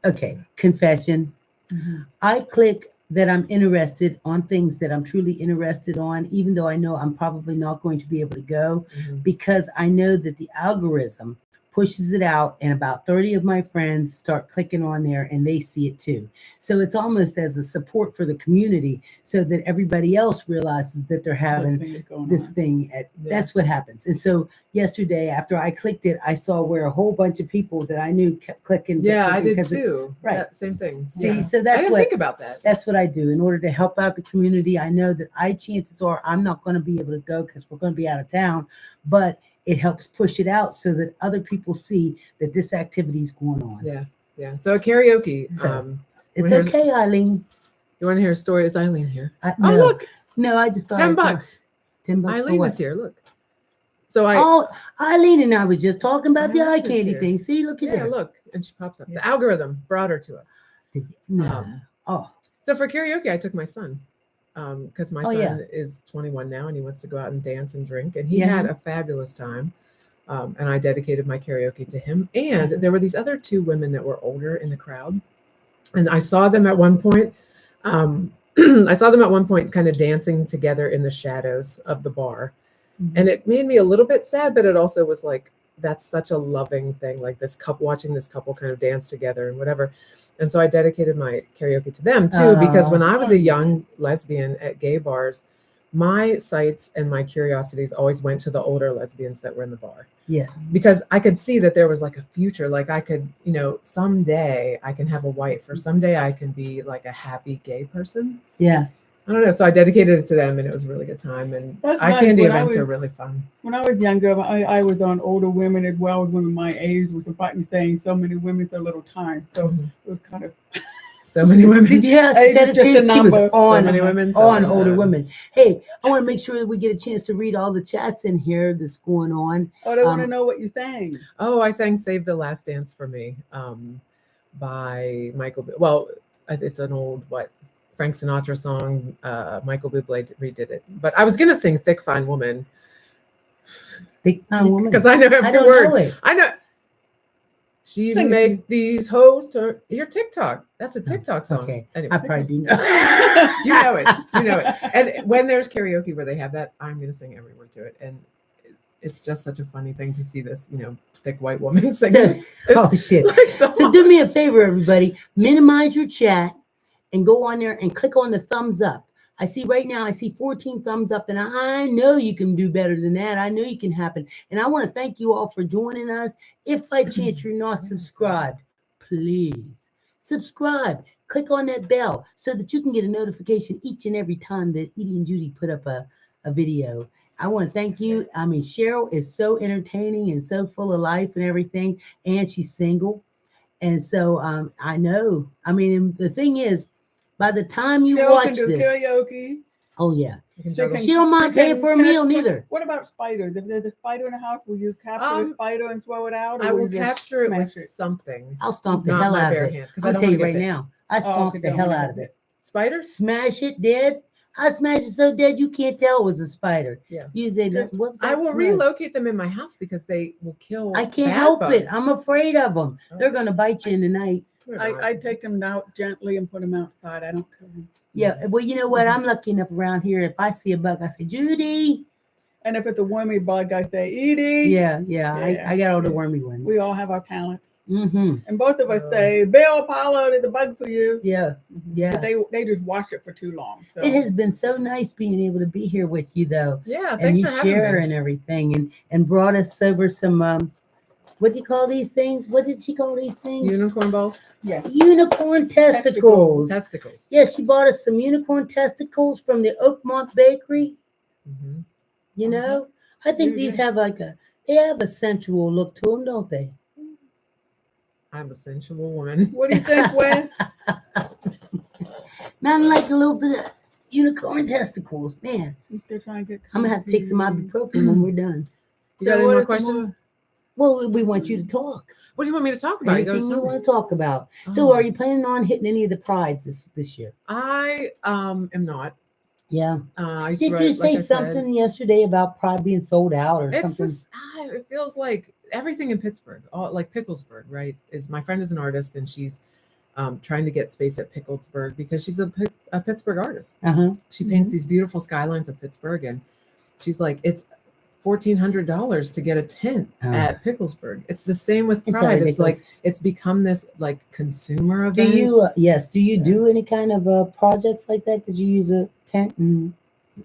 Okay, confession. Mhm. I click that I'm interested on things that I'm truly interested on, even though I know I'm probably not going to be able to go, Mhm. because I know that the algorithm pushes it out and about 30 of my friends start clicking on there and they see it too. So it's almost as a support for the community so that everybody else realizes that they're having Thing is going this on. thing. That's what happens. And so yesterday after I clicked it, I saw where a whole bunch of people that I knew kept clicking. Yeah, I did because too. right. That same thing. See, Yeah. so I that's didn't what think about that. that's what I do in order to help out the community. I know that chances are I'm not going to be able to go because we're going to be out of town, but it helps push it out so that other people see that this activity is going on. Yeah, yeah. So karaoke. So, It's Here's- okay, Eileen. You want to hear a story? Is Eileen here? No, Oh, look, no, I just thought $10. $10 for Eileen what? is here. Look. So Oh, Eileen and I was just talking about the eye Eileen is candy here. thing. See, look at yeah, that. look, and she pops up. Yeah. The algorithm brought her to us. No. Um, So for karaoke, I took my son because my Oh, son yeah. is 21 now and he wants to go out and dance and drink, and he Yeah. had a fabulous time. And I dedicated my karaoke to him. And there were these other two women that were older in the crowd, and I saw them at one point. I saw them at one point kind of dancing together in the shadows of the bar, Mhm. and it made me a little bit sad, but it also was like, that's such a loving thing, like this couple, watching this couple kind of dance together and whatever. And so I dedicated my karaoke to them too, because when I was a young lesbian at gay bars, my sights and my curiosities always went to the older lesbians that were in the bar. Yeah. Because I could see that there was like a future, like I could, you know, someday I can have a wife, or someday I can be like a happy gay person. Yeah. I don't know. So I dedicated it to them, and it was a really good time. And That's eye nice. candy When I events was- are really fun. When I was younger, I was on older women as well as women my age, with the button saying so many women, so little time. So it was kind of So many women. Did you have Age is just a she was number. So on many women. so on many older time. women. Hey, I want to make sure that we get a chance to read all the chats in here that's going on. oh, they want to know what you sang. Oh, I sang "Save the Last Dance for Me" by Michael. Well, it's an old Frank Sinatra song. Michael Bublé redid it, but I was gonna sing "Thick Fine Woman" Thick Fine Woman. because I know every I don't word. know it. I know. She Sing it. make these hoes turn. Your TikTok. That's a TikTok song. Okay. Anyway, I probably do know. you know it. You know it. And when there's karaoke where they have that, I'm gonna sing every word to it. And it's just such a funny thing to see this, you know, thick white woman singing. Oh shit. Like, So do me a favor, everybody. Minimize your chat and go on there and click on the thumbs up. I see right now, I see 14 thumbs up, and I know you can do better than that. I know you can happen. And I want to thank you all for joining us. If by chance you're not subscribed, please subscribe. Click on that bell so that you can get a notification each and every time that Edie and Judy put up a video. I want to thank you. I mean, Cheryl is so entertaining and so full of life and everything, and she's single. And so I know. I mean, the thing is, by the time you Cheryl watch can do this, karaoke. oh yeah, You can she don't mind she paying can for a catch meal one- neither. What about spiders? If there's a spider in the house, will you capture a spider and throw it out? Or I will will you just capture it with smash it? something. I'll stomp the Not hell my out of bare it. hand, 'cause I'll I don't tell you wanna right get bit. now, I Oh, stomp okay, the don't hell wanna out get of it. Spiders? Smash it dead. I smash it so dead you can't tell it was a spider. Yeah. You say, Just- "What's I that will smell?" relocate them in my house because they will kill. I can't bad help it. bugs. I'm afraid of them. Oh. They're gonna bite you in the night. They're not. I take them out gently and put them outside. I don't kill them. Yeah. Well, you know what? I'm lucky enough around here. If I see a bug, I say, Judy. And if it's a wormy bug, I say, Edie. Yeah. Yeah. I got all the wormy ones. We all have our talents. Mm-hmm. And both of us Oh. say, Bill, Apollo, there's a bug for you. Yeah. Yeah. But they just watch it for too long. So It has been so nice being able to be here with you, though, Yeah, and thanks you for having share me. and everything, and brought us over some what do you call these things? What did she call these things? Unicorn balls, yeah. Unicorn testicles. testicles. Yes, she bought us some unicorn testicles from the Oakmont Bakery. Mhm. You know, I think Yeah, these yeah. have they have a sensual look to them, don't they? I'm a sensual woman. What do you think, Wes? Nothing like a little bit of unicorn testicles, man. You still trying to get I'm gonna have to take some ibuprofen when we're done. You got any what more is the questions? Well, we want you to talk. What do you want me to talk about? You Anything gotta you tell me. want to talk about. So, Oh. are you planning on hitting any of the prides this year? I am not. Yeah. I used to Did write, you like say I said, something yesterday about Pride being sold out or It's something? just, it feels like everything in Pittsburgh, all like Picklesburg, right? Is my friend is an artist and she's trying to get space at Picklesburg because she's a Pittsburgh artist. Uh-huh. She paints these beautiful skylines of Pittsburgh, and she's like, it's $1,400 to get a tent Oh. at Picklesburg. It's the same with It's Pride. It's like ridiculous. it's become this like consumer Do event. you yes? Do you Yeah. do any kind of projects like that? Did you use a tent and?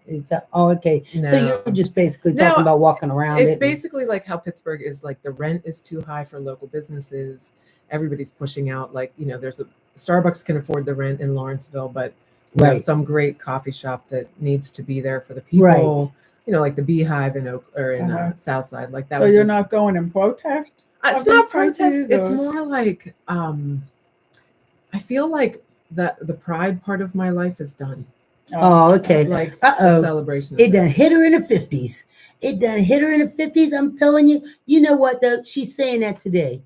Is that, oh, okay. So No. you're just basically No, talking about walking around. It's it and- basically like how Pittsburgh is like the rent is too high for local businesses. Everybody's pushing out, like, you know, there's a Starbucks can afford the rent in Lawrenceville, but you know, Right. some great coffee shop that needs to be there for the people. Right. You know, like the Beehive in Oak or in Uh-huh. Southside, like that. So was you're a- not going in protest? It's of not these prices, protest. It's or- more like I feel like that the pride part of my life is done. Oh, okay. Like the Uh-oh. celebration. of It that. done hit her in the 50s. It done hit her in the 50s. I'm telling you. You know what though? She's saying that today.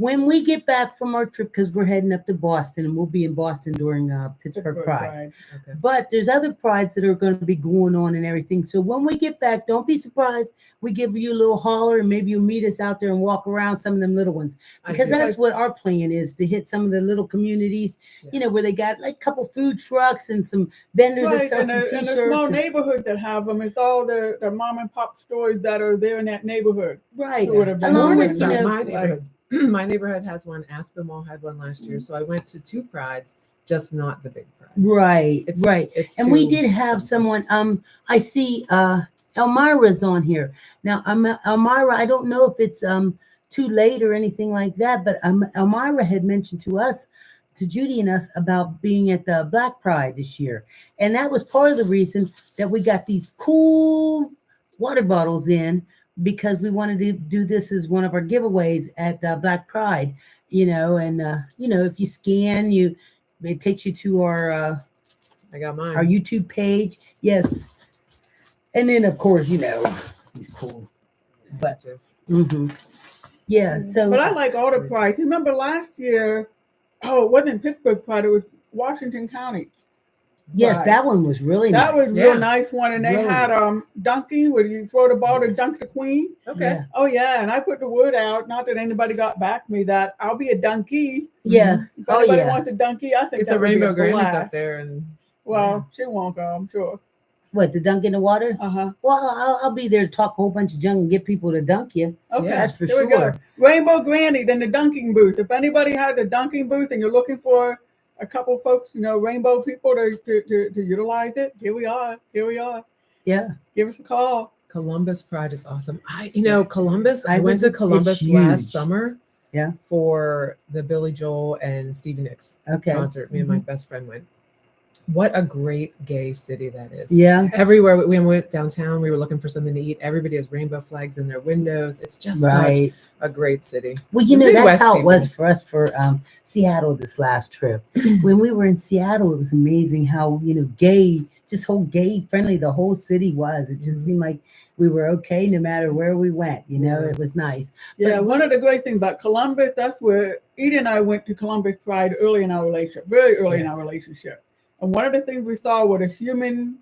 When we get back from our trip, because we're heading up to Boston, and we'll be in Boston during Pittsburgh Pride. Okay. But there's other prides that are going to be going on and everything. So when we get back, don't be surprised. We give you a little holler, and maybe you'll meet us out there and walk around some of them little ones. Because that's what our plan is, to hit some of the little communities, where they got like a couple food trucks and some vendors that sell some T-shirts. And a small neighborhood that have them. It's all the mom and pop stores that are there in that neighborhood. Right. Along with my neighborhood. My neighborhood has one. Aspen Mall had one last year. So I went to 2 prides, just not the big pride. Right. And we did have someone, I see Elmira's on here. Now, Elmira, I don't know if it's too late or anything like that, but Elmira had mentioned to us, to Judy and us, about being at the Black Pride this year. And that was part of the reason that we got these cool water bottles in, because we wanted to do this as one of our giveaways at Black Pride, and if you scan, it takes you to our I got mine. Our YouTube page. Yes. And then of course, he's cool. But yeah, so but I like all the prides. Remember last year, it wasn't Pittsburgh Pride, it was Washington County. Yes, right. That one was really nice. That was real nice one. And they really had dunking, where you throw the ball to dunk the queen. Okay. Yeah. Oh yeah. And I put the word out, not that anybody got back to me, that I'll be a donkey. Yeah. If anybody wants a donkey, I think get the Rainbow Grannies up there, and she won't go, I'm sure. What, the dunk in the water? Uh-huh. Well, I'll be there to talk a whole bunch of junk and get people to dunk you. Okay. That's for there sure. We go. Rainbow Grannies and the dunking booth. If anybody has a dunking booth and you're looking for a couple folks, rainbow people to utilize it, here we are. Yeah. Give us a call. Columbus Pride is awesome. Columbus. I went to Columbus last summer. Yeah. For the Billy Joel and Stevie Nicks concert. Me and my best friend went. What a great gay city that is. Yeah. Everywhere we went downtown, we were looking for something to eat. Everybody has rainbow flags in their windows. It's just such a great city. Well, that's how it was for us for Seattle this last trip. When we were in Seattle, it was amazing how, gay, just whole gay friendly the whole city was. It just seemed like we were okay no matter where we went. It was nice. Yeah, but one of the great things about Columbus, that's where Edie and I went to Columbus Pride early in our relationship, very early in our relationship. And one of the things we saw were the human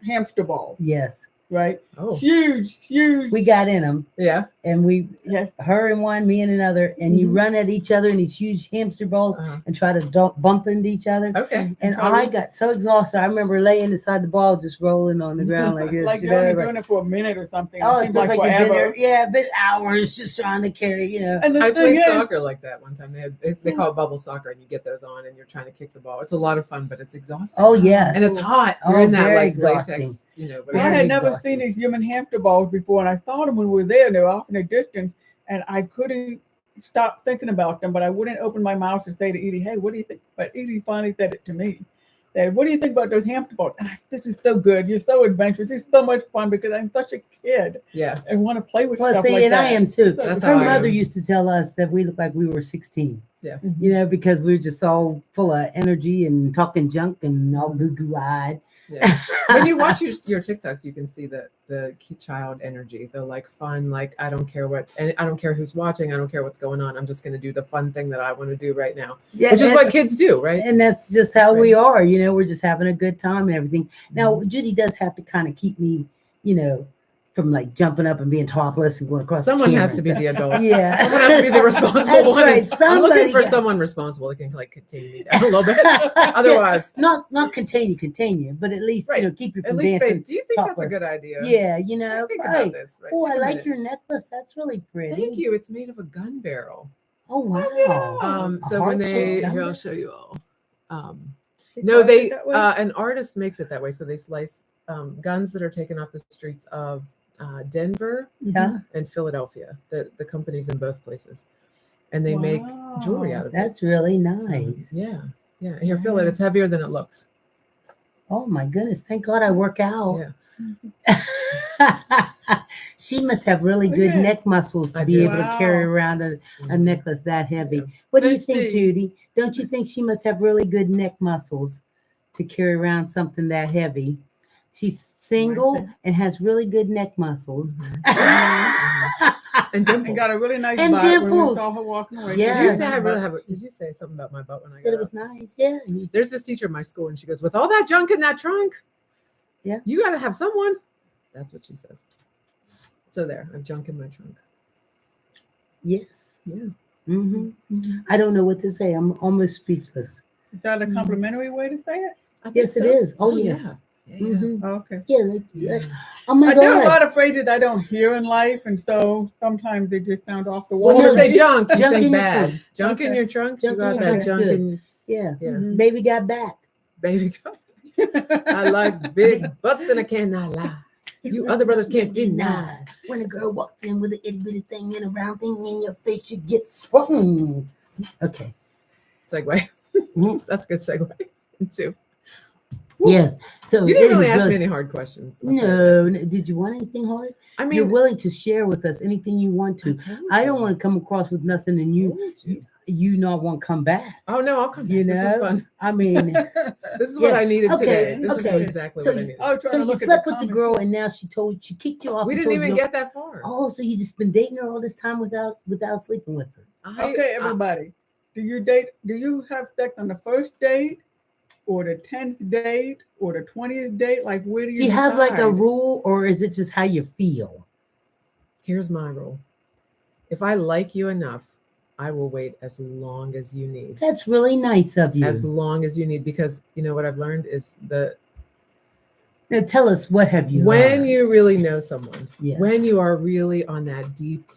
hamster balls. Yes. Right? Oh. Huge. We got in them. Yeah. And her in one, me in another, and you run at each other in these huge hamster balls and try to bump into each other. Okay. And I got so exhausted. I remember laying inside the ball, just rolling on the ground like this. Like you're only doing it for a minute or something. Oh, it feels like forever. You've been there, but hours just trying to carry, And I played soccer like that one time. They call it bubble soccer, and you get those on, and you're trying to kick the ball. It's a lot of fun, but it's exhausting. Oh yeah, and it's hot. You're in that exhausting. latex, I had never seen these human hamster balls before, and I saw them when we were there, and they were off in the distance, and I couldn't stop thinking about them, but I wouldn't open my mouth to say to Edie, hey, what do you think? But Edie finally said it to me. That, what do you think about those hamster balls? And this is so good. You're so adventurous. It's so much fun because I'm such a kid. Yeah. And want to play with stuff like and that. I am too. That's Her mother used to tell us that we looked like we were 16. Yeah. Because we were just all full of energy and talking junk and all goo-goo-eyed. Yeah. When you watch your TikToks, you can see the child energy, the fun, I don't care what, and I don't care who's watching, I don't care what's going on. I'm just going to do the fun thing that I want to do right now, which is what kids do, right? And that's just how we are. We're just having a good time and everything. Now, Judy does have to kind of keep me, from jumping up and being topless and going across. Someone has to be the adult. Yeah, someone has to be the responsible one. Right. I'm looking for someone responsible that can contain me down a little bit. Otherwise, not contain you, but at least keep you from dancing. Do you think topless. That's a good idea? Yeah, think about this. Right? Oh, I like your necklace. That's really pretty. Thank you. It's made of a gun barrel. Oh wow. So when here, I'll show you all. An artist makes it that way. So they slice guns that are taken off the streets of Denver and Philadelphia. The companies in both places, and they make jewelry out of it. That's really nice. Yeah. Here, feel it. It's heavier than it looks. Oh my goodness! Thank God I work out. Yeah. She must have really good neck muscles to be able to carry around a necklace that heavy. Yeah. What do you think, Judy? Don't you think she must have really good neck muscles to carry around something that heavy? She's single and has really good neck muscles. And dimples. got a really nice And butt when we dimples. saw her walking away. Yeah. Did you say I Nice really butt. have? Did you say something about my butt when I That got it was up? nice. Yeah. There's this teacher at my school, and she goes, "With all that junk in that trunk, Yeah. you got to have someone." That's what she says. So there, I have junk in my trunk. Yes. Yeah. Mm-hmm. I don't know what to say. I'm almost speechless. Is that a complimentary way to say it? I think Yes, it so. is. Oh, yeah. yes. Yeah. Mhm. Oh, okay. Yeah. Like, Yeah. oh my I do a God. lot of phrases I don't hear in life, and so sometimes they just sound off the Well, wall. When no, you say junk, you junk in think your bad. trunk. Junk in Okay. your trunk. Junk You in got your that trunk's junk good. in. Yeah. Yeah. Mhm. Baby got back. Baby, I like big butts and I cannot lie. You other brothers can't deny. When a girl walks in with an itty bitty thing and a round thing in your face, you get sprung. Okay. Segue. Mhm. That's a good segue too. Yes. So You it didn't really is ask me any hard questions. I'll tell you that. No. Did you want anything hard? I You're mean, willing to share with us anything you want to. I don't want to come across with nothing and you not want to come back. Oh no, I'll come back. You This is know? fun. I mean, This is what Yeah. I needed Okay, today. This okay. is exactly So what I you- needed. I was trying so to you look at slept with the comments. girl and now she kicked you off. We and didn't told even you, get that far. Oh, so you just been dating her all this time without sleeping with her? Okay, everybody. Do you have sex on the first date or the 10th date or the 20th date? Like, where do Do you you have like a decide? rule, or is it just how you feel? Here's my rule. If I like you enough, I will wait as long as you need. That's really nice of you. As long as you need, because you know what I've learned is Now tell us, what have you when learned? you really know someone, Yeah. when you are really on that deep,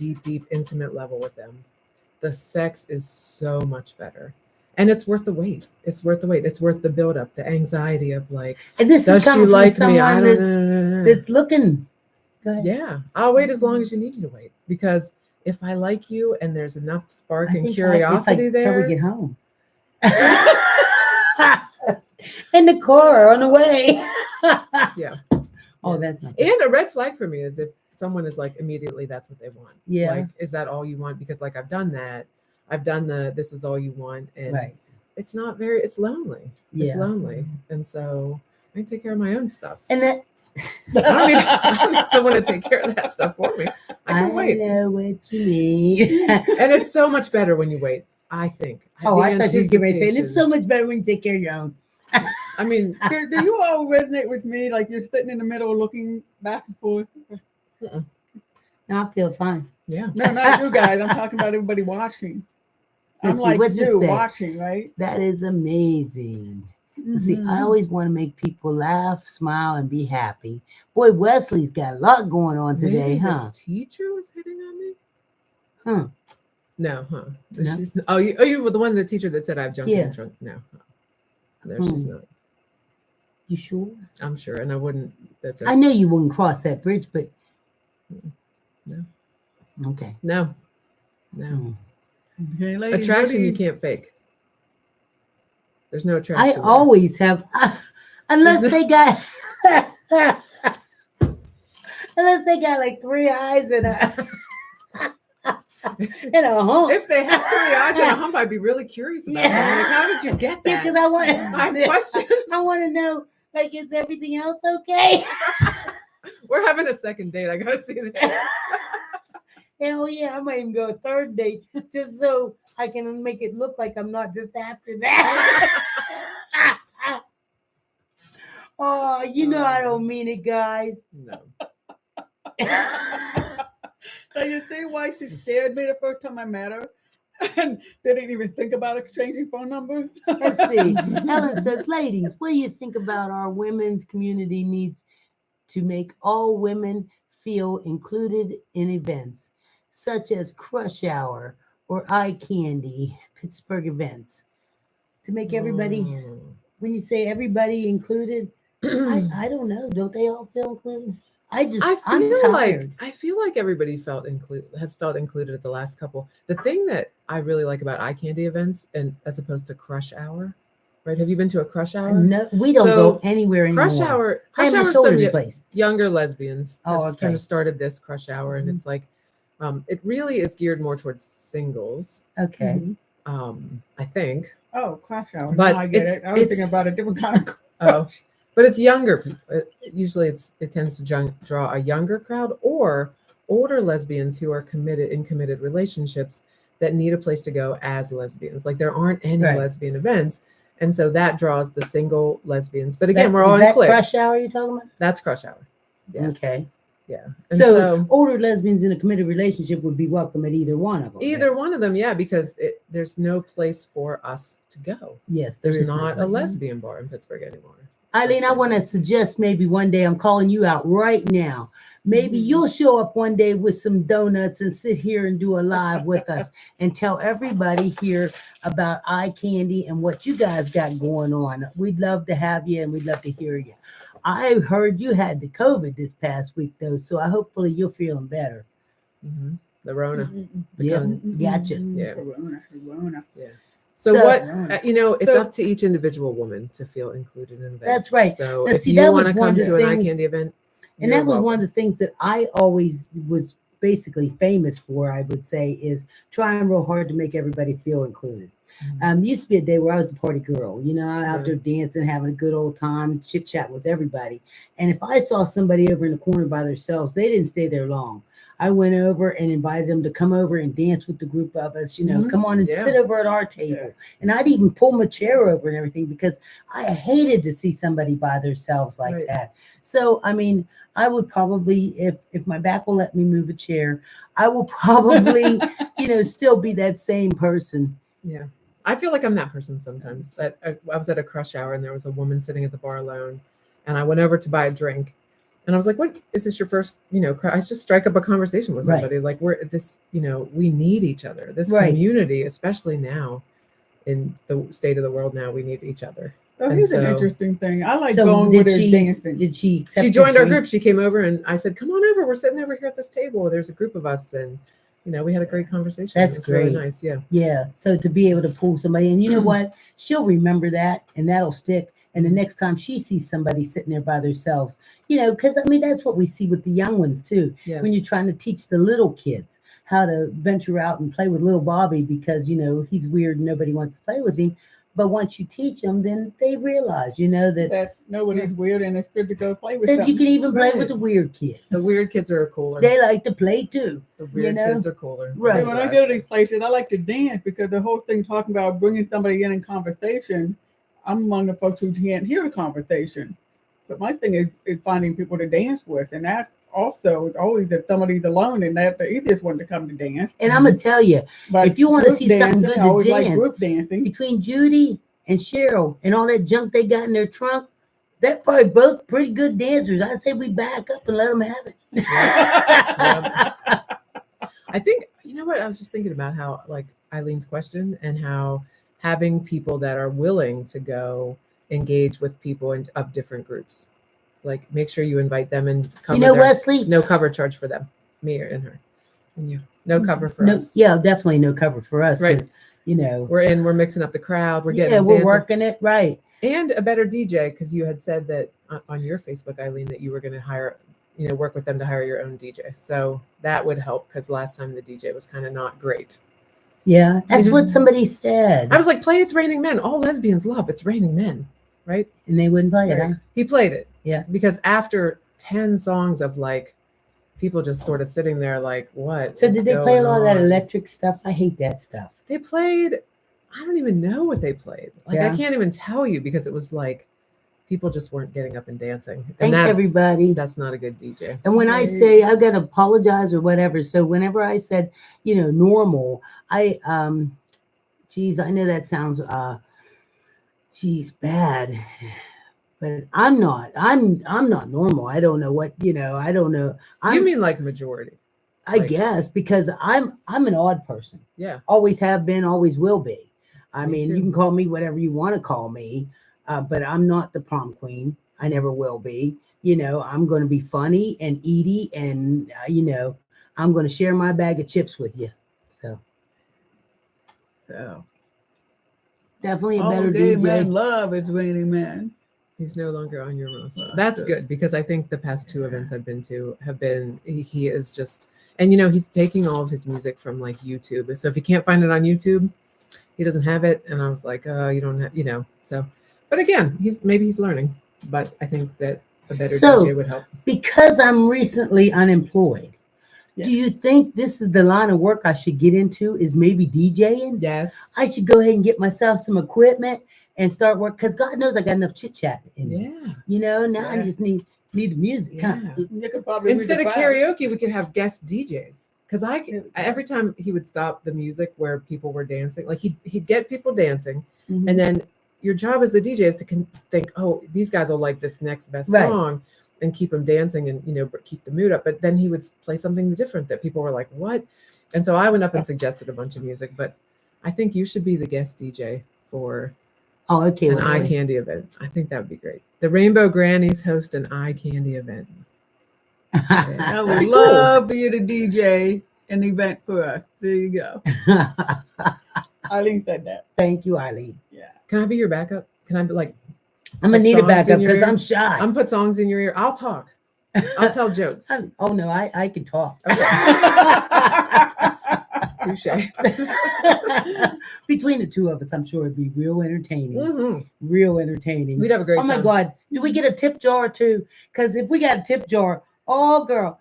intimate level with them, the sex is so much better. And it's worth the wait. It's worth the wait. It's worth the buildup, the anxiety of like, And this does is she coming from like me? I someone don't know. that's looking. Go ahead. Yeah, I'll wait as long as you need me to wait. Because if I like you and there's enough spark I and think curiosity it's like till we there, get home. In the car on the way. yeah. Oh, that's not. And a red flag for me is if someone is like immediately that's what they want. Yeah. Like, is that all you want? Because like I've done that. I've done this is all you want. And Right. it's not it's lonely. Yeah. It's lonely. And so I take care of my own stuff. And that I don't need someone to take care of that stuff for me. I can wait. know what you mean. And it's so much better when you wait, I think. Oh, I thought you was getting ready to say, and it's so anticipation. much better when you take care of your own. I mean, Do you all resonate with me? Like you're sitting in the middle looking back and forth? Now I feel fine. yeah. No, not you guys. I'm talking about everybody watching. Let's I'm see, like what's it you say? watching, right? That is amazing. See, Mhm. I always want to make people laugh, smile, and be happy. Boy, Wesley's got a lot going on today, Maybe huh? the teacher was hitting on me? Huh. No, huh? No. She's, you were the one, the teacher that said I've junked Yeah. in drunk. No. No, she's not. You sure? I'm sure. And I wouldn't. That's it. I know you wouldn't cross that bridge, but No. okay. No. No. Mm. Okay, ladies, what do Attraction you can't fake. There's no I attraction. there. always have, unless There's they got, unless they got like 3 eyes and a hump. If they had 3 eyes and a hump, I'd be really curious about Yeah. it. I'm like, how did you get Yeah, that? because I want. I have questions. I want to know, like, is everything else okay? We're having a second date. I gotta see this. Hell yeah, I might even go a third date just so I can make it look like I'm not just after that. Oh, you know I don't mean it, guys. No. So you see why she scared me the first time I met her and didn't even think about exchanging phone numbers? Let's see. Helen says, ladies, what do you think about our women's community needs to make all women feel included in events such as Crush Hour or Eye Candy, Pittsburgh events? To make everybody, when you say everybody included, I don't know. Don't they all feel included? I'm tired. I feel like everybody has felt included at the last couple. The thing that I really like about eye candy events, and as opposed to Crush Hour, right? Have you been to a Crush Hour? No, we don't So, go anywhere anymore. Crush Hour. I Crush am Hour a is some shoulder place. younger lesbians. Oh, That's okay. kind of started this Crush Hour, and it's like, it really is geared more towards singles. Okay. I think. Oh, Crush Hour. But Now I get it's- it. I was thinking it's- about a different kind of crush. Oh, but it's younger people. Usually, it tends to draw a younger crowd, or older lesbians who are committed relationships that need a place to go as lesbians. Like there aren't any Right. lesbian events. And so that draws the single lesbians. But again, we're all in cliques. Crush Hour you're talking about? That's Crush Hour. Yeah. Okay. Yeah. And so older lesbians in a committed relationship would be welcome at either one of them. Either one of them, yeah, because there's no place for us to go. Yes, there's not a lesbian bar in Pittsburgh anymore. Eileen, I want to suggest maybe one day, I'm calling you out right now. Maybe you'll show up one day with some donuts and sit here and do a live with us and tell everybody here about eye candy and what you guys got going on. We'd love to have you and we'd love to hear you. I heard you had the COVID this past week, though, so hopefully you're feeling better. Mm-hmm. The Rona. Yeah, gotcha. Yeah. Corona. Yeah. So what, it's up to each individual woman to feel included in events. That's right. So now, if see, you want to come to an eye candy event, and that was one of the things that I always was basically famous for, I would say, is trying real hard to make everybody feel included. Used to be a day where I was a party girl, out there dancing, having a good old time, chit chatting with everybody. And if I saw somebody over in the corner by themselves, they didn't stay there long. I went over and invited them to come over and dance with the group of us, come on and sit over at our table. Yeah. And I'd even pull my chair over and everything because I hated to see somebody by themselves like that. So, I mean, I would probably, if my back will let me move a chair, I will probably, still be that same person. Yeah. I feel like I'm that person sometimes. That I was at a Crush Hour and there was a woman sitting at the bar alone, and I went over to buy a drink, and I was like, "What is this? Your first, I just strike up a conversation with somebody. Like we're this, we need each other. This community, especially now, in the state of the world now, we need each other." Oh, here's an interesting thing. I like going with her dancing. Did she? She joined our group. She came over, and I said, "Come on over. We're sitting over here at this table. There's a group of us, and." We had a great conversation. That's great. Really nice. Yeah. Yeah. So to be able to pull somebody, and you know what? She'll remember that and that'll stick. And the next time she sees somebody sitting there by themselves, because that's what we see with the young ones too. Yeah. When you're trying to teach the little kids how to venture out and play with little Bobby because, he's weird and nobody wants to play with him. But once you teach them, then they realize, that nobody's weird and it's good to go play with them. You can even play with the weird kid. The weird kids are cooler. They like to play too. The weird kids are cooler. Right. When I go to these places, I like to dance because the whole thing talking about bringing somebody in conversation, I'm among the folks who can't hear the conversation. But my thing is finding people to dance with. And that also is always if somebody's alone and that's the easiest one to come to dance. And I'm going to tell you, but if you want to see something good to dance, like group dancing. Between Judy and Cheryl and all that junk they got in their trunk, they're probably both pretty good dancers. I say we back up and let them have it. I think, what? I was just thinking about how, like Eileen's question and how having people that are willing to go engage with people of different groups. Like, make sure you invite them and come. Wesley, no cover charge for them, me and her, and you. No cover for us. Yeah, definitely no cover for us. Right. We're mixing up the crowd. We're we're working it right. And a better DJ, because you had said that on your Facebook, Eileen, that you were going to hire, work with them to hire your own DJ. So that would help because last time the DJ was kind of not great. Yeah, that's what somebody said. I was like, play It's Raining Men. All lesbians love It's Raining Men, right? And they wouldn't play it, huh? He played it. Yeah. Because after 10 songs of like people just sort of sitting there like, what? So did they play a lot of that electric stuff? I hate that stuff. They played, I don't even know what they played. Like, I can't even tell you because it was like people just weren't getting up and dancing. Thanks, everybody. That's not a good DJ. And when I say I've got to apologize or whatever, so whenever I said, normal, I know that sounds, bad, but I'm not normal. I don't know what, I don't know. You mean like majority? I guess because I'm an odd person. Yeah. Always have been, always will be. I mean, too. you can call me whatever you want to call me, but I'm not the prom queen. I never will be. I'm going to be funny and eaty and, I'm going to share my bag of chips with you. So. Definitely a better gay DJ. men love It's Raining Men. He's no longer on your roster. That's good because I think the past 2 events I've been to have been, he is just, and he's taking all of his music from like YouTube. So if you can't find it on YouTube, he doesn't have it. And I was like, you don't have, so, but again, he's learning, but I think that a better DJ would help. Because I'm recently unemployed, Yeah. Do you think this is the line of work I should get into? Is maybe DJing? Yes. I should go ahead and get myself some equipment and start work because God knows I got enough chit chat in me. Yeah. You know, now I Yeah. just need the music. Yeah. You could probably Instead of read the crowd. karaoke, we could have guest DJs. Because every time he would stop the music where people were dancing, like he'd get people dancing, Mhm. and then your job as the DJ is to think, oh, these guys will like this next best Right. song, and keep them dancing and keep the mood up. But then he would play something different that people were like, what? And so I went up and suggested a bunch of music. But I think you should be the guest DJ for okay. an eye candy event. I think that would be great. The Rainbow Grannies host an eye candy event. I would love for you to DJ an event for us. There you go. Eileen said that. Thank you, Eileen. Yeah. Can I be your backup? Can I be like, I'm gonna need a songs in backup your because ear? I'm shy. I'm put songs in your ear. I'll talk. I'll tell jokes. Oh no, I can talk. Touche. Between the two of us, I'm sure it'd be real entertaining. Mm-hmm. Real entertaining. We'd have a great Oh my time. God, do we get a tip jar too? Because if we got a tip jar, oh girl,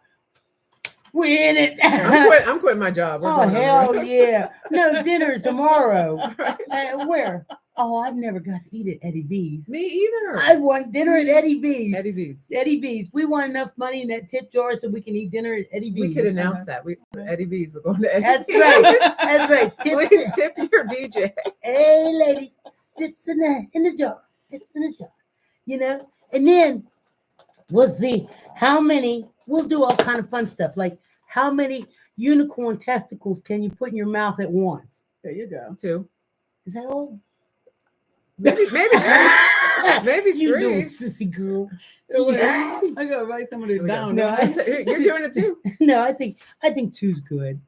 we're in it. I'm quitting my job. We're Oh going hell over. yeah! No dinner tomorrow. All right. Where? Oh, I've never got to eat at Eddie V's. Me either. I want dinner at Eddie V's. Eddie V's. Eddie V's. We want enough money in that tip jar so we can eat dinner at Eddie V's. We could announce that. Eddie V's. We're going to Eddie That's V's. right. That's right. Tips. Please tip your DJ. Hey, ladies, tips in the jar. Tips in the jar. You know, and then we'll see how many. We'll do all kind of fun stuff, like how many unicorn testicles can you put in your mouth at once? There you go. 2. Is that all? Maybe 3. Maybe You 3. little sissy girl. Yeah. I gotta write some of these down. No, You're doing it too. No, I think 2's good.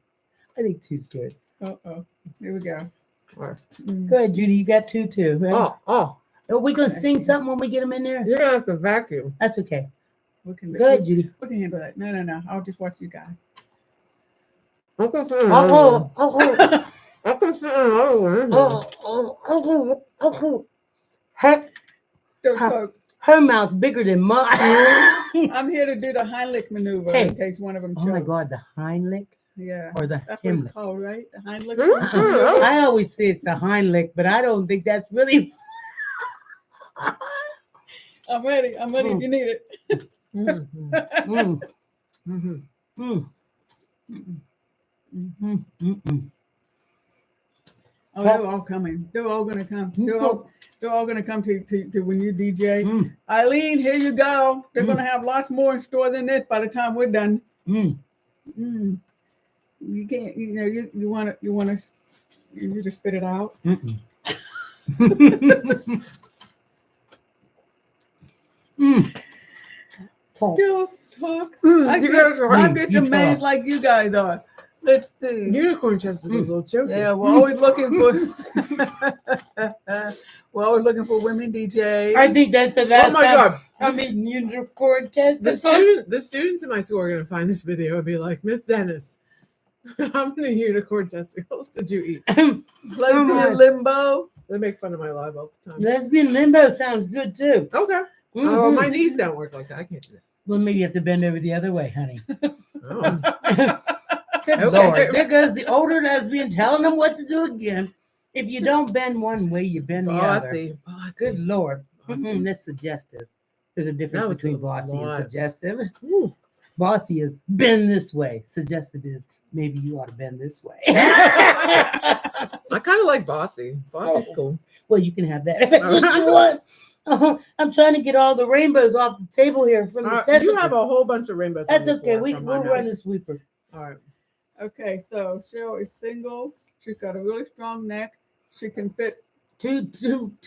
I think 2's good. Uh-oh. Here we go. Or- Go ahead, Judy. You got 2 too. Right? Oh, Are we gonna sing something when we get them in there? you're gonna have to vacuum. That's okay. We can, Go ahead, Judy. we can handle that. No. I'll just watch you guys. I'm gonna sit in Oh, I'm gonna sit in another one. Her Don't How- talk. her mouth bigger than mine. I'm here to do the Heimlich maneuver Hey. in case one of them Oh shows. my God, the Heimlich Yeah. or the That's what it's Himmlich? called, right? The Heimlich. Mhm. I always say it's a Heimlich, but I don't think that's really. I'm ready if you need it. Mhm. Mm, Mhm. mm, mm, mm. Oh, they're all coming. They're all gonna come. They're all gonna come to when you DJ. Mm, Eileen, here you go. They're gonna have lots more in store than this by the time we're done. mm. Mm. You can't, you want to just spit it out. Mm-mm. Mm. Talk. Don't talk. Mm, I you guys are I right. get You the man talk. like you guys are. Let's see. Unicorn testicles will choke Yeah, you. we're always looking for we're always looking for women DJs. I think that's the last Oh my time God. I'm eating unicorn testicles. The students in my school are going to find this video and be like, Miss Dennis, how many unicorn testicles did you eat? Lesbian limbo. They make fun of my live all the time. Lesbian limbo sounds good too. Okay. Oh, Mhm. my knees don't work like that. I can't do Well, maybe you have to bend over the other way, honey. that. Oh. Good Okay. Lord, there goes the older lesbian telling them what to do again. If you don't bend one way, you bend the other. Bossy. Good Lord. Bossy. That's suggestive. There's a That difference was between a bossy lot. and suggestive. Ooh. Bossy is bend this way. Suggestive is maybe you ought to bend this way. I kind of like bossy. Bossy's cool. Well, you can have that if that's what you want. I'm trying to get all the rainbows off the table here from the You testicle. have a whole bunch of rainbows. on That's the okay. floor We'll from my run house. the sweeper. All right. Okay, so Cheryl is single. She's got a really strong neck. She can fit Two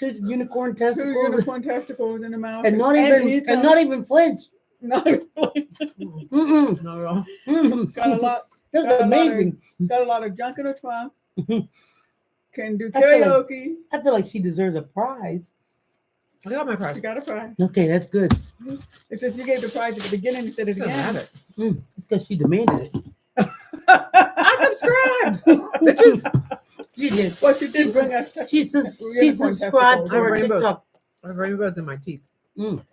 unicorn two testicles, unicorn testicles in the mouth. and not even flinch. not even Mm-mm. Not at all. Mm-mm. got a lot That's got a lot of- amazing. got a lot of junk in her trunk. Can do I feel like- karaoke. I feel like she deserves a prize. I got my prize. She got a prize. Okay, that's good. It's just you gave the prize at the beginning instead of It the doesn't end. matter. It's because she demanded it. I subscribed. Bitches. She did. But you did bring us. She Unicorn subscribed to testicles. her Rainbows. TikTok. I have rainbows in my teeth.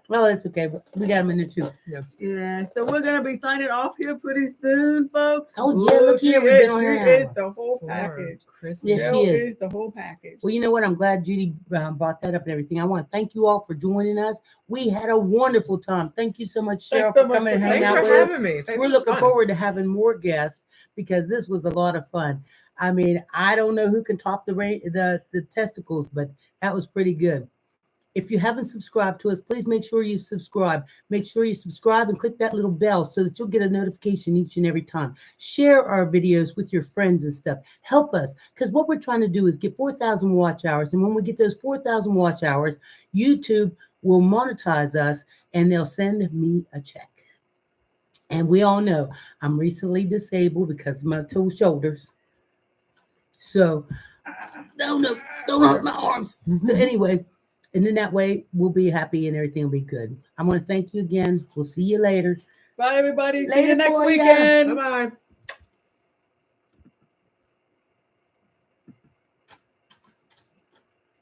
Well, that's okay. But we got them in there too. Yeah, so we're gonna be signing off here pretty soon, folks. Oh, yeah, look she here, we've is, been on she here an is hour. the whole Poor package. Kristen. Yes, she Cheryl is. the whole package. Well, you know what? I'm glad Judy brought that up and everything. I want to thank you all for joining us. We had a wonderful time. Thank you so much, Cheryl, Thanks so for much coming and for hanging Thanks out for with us. having me. Thanks, We're it was looking fun. forward to having more guests because this was a lot of fun. I mean, I don't know who can top the testicles, but that was pretty good. If you haven't subscribed to us, please make sure you subscribe. Make sure you subscribe and click that little bell so that you'll get a notification each and every time. Share our videos with your friends and stuff. Help us, because what we're trying to do is get 4,000 watch hours. And when we get those 4,000 watch hours, YouTube will monetize us and they'll send me a check. And we all know I'm recently disabled because of my two shoulders. So, don't hurt my arms. So anyway, and then that way we'll be happy and everything will be good. I want to thank you again. We'll see you later. Bye, everybody. See Later you next for ya. weekend. Bye-bye.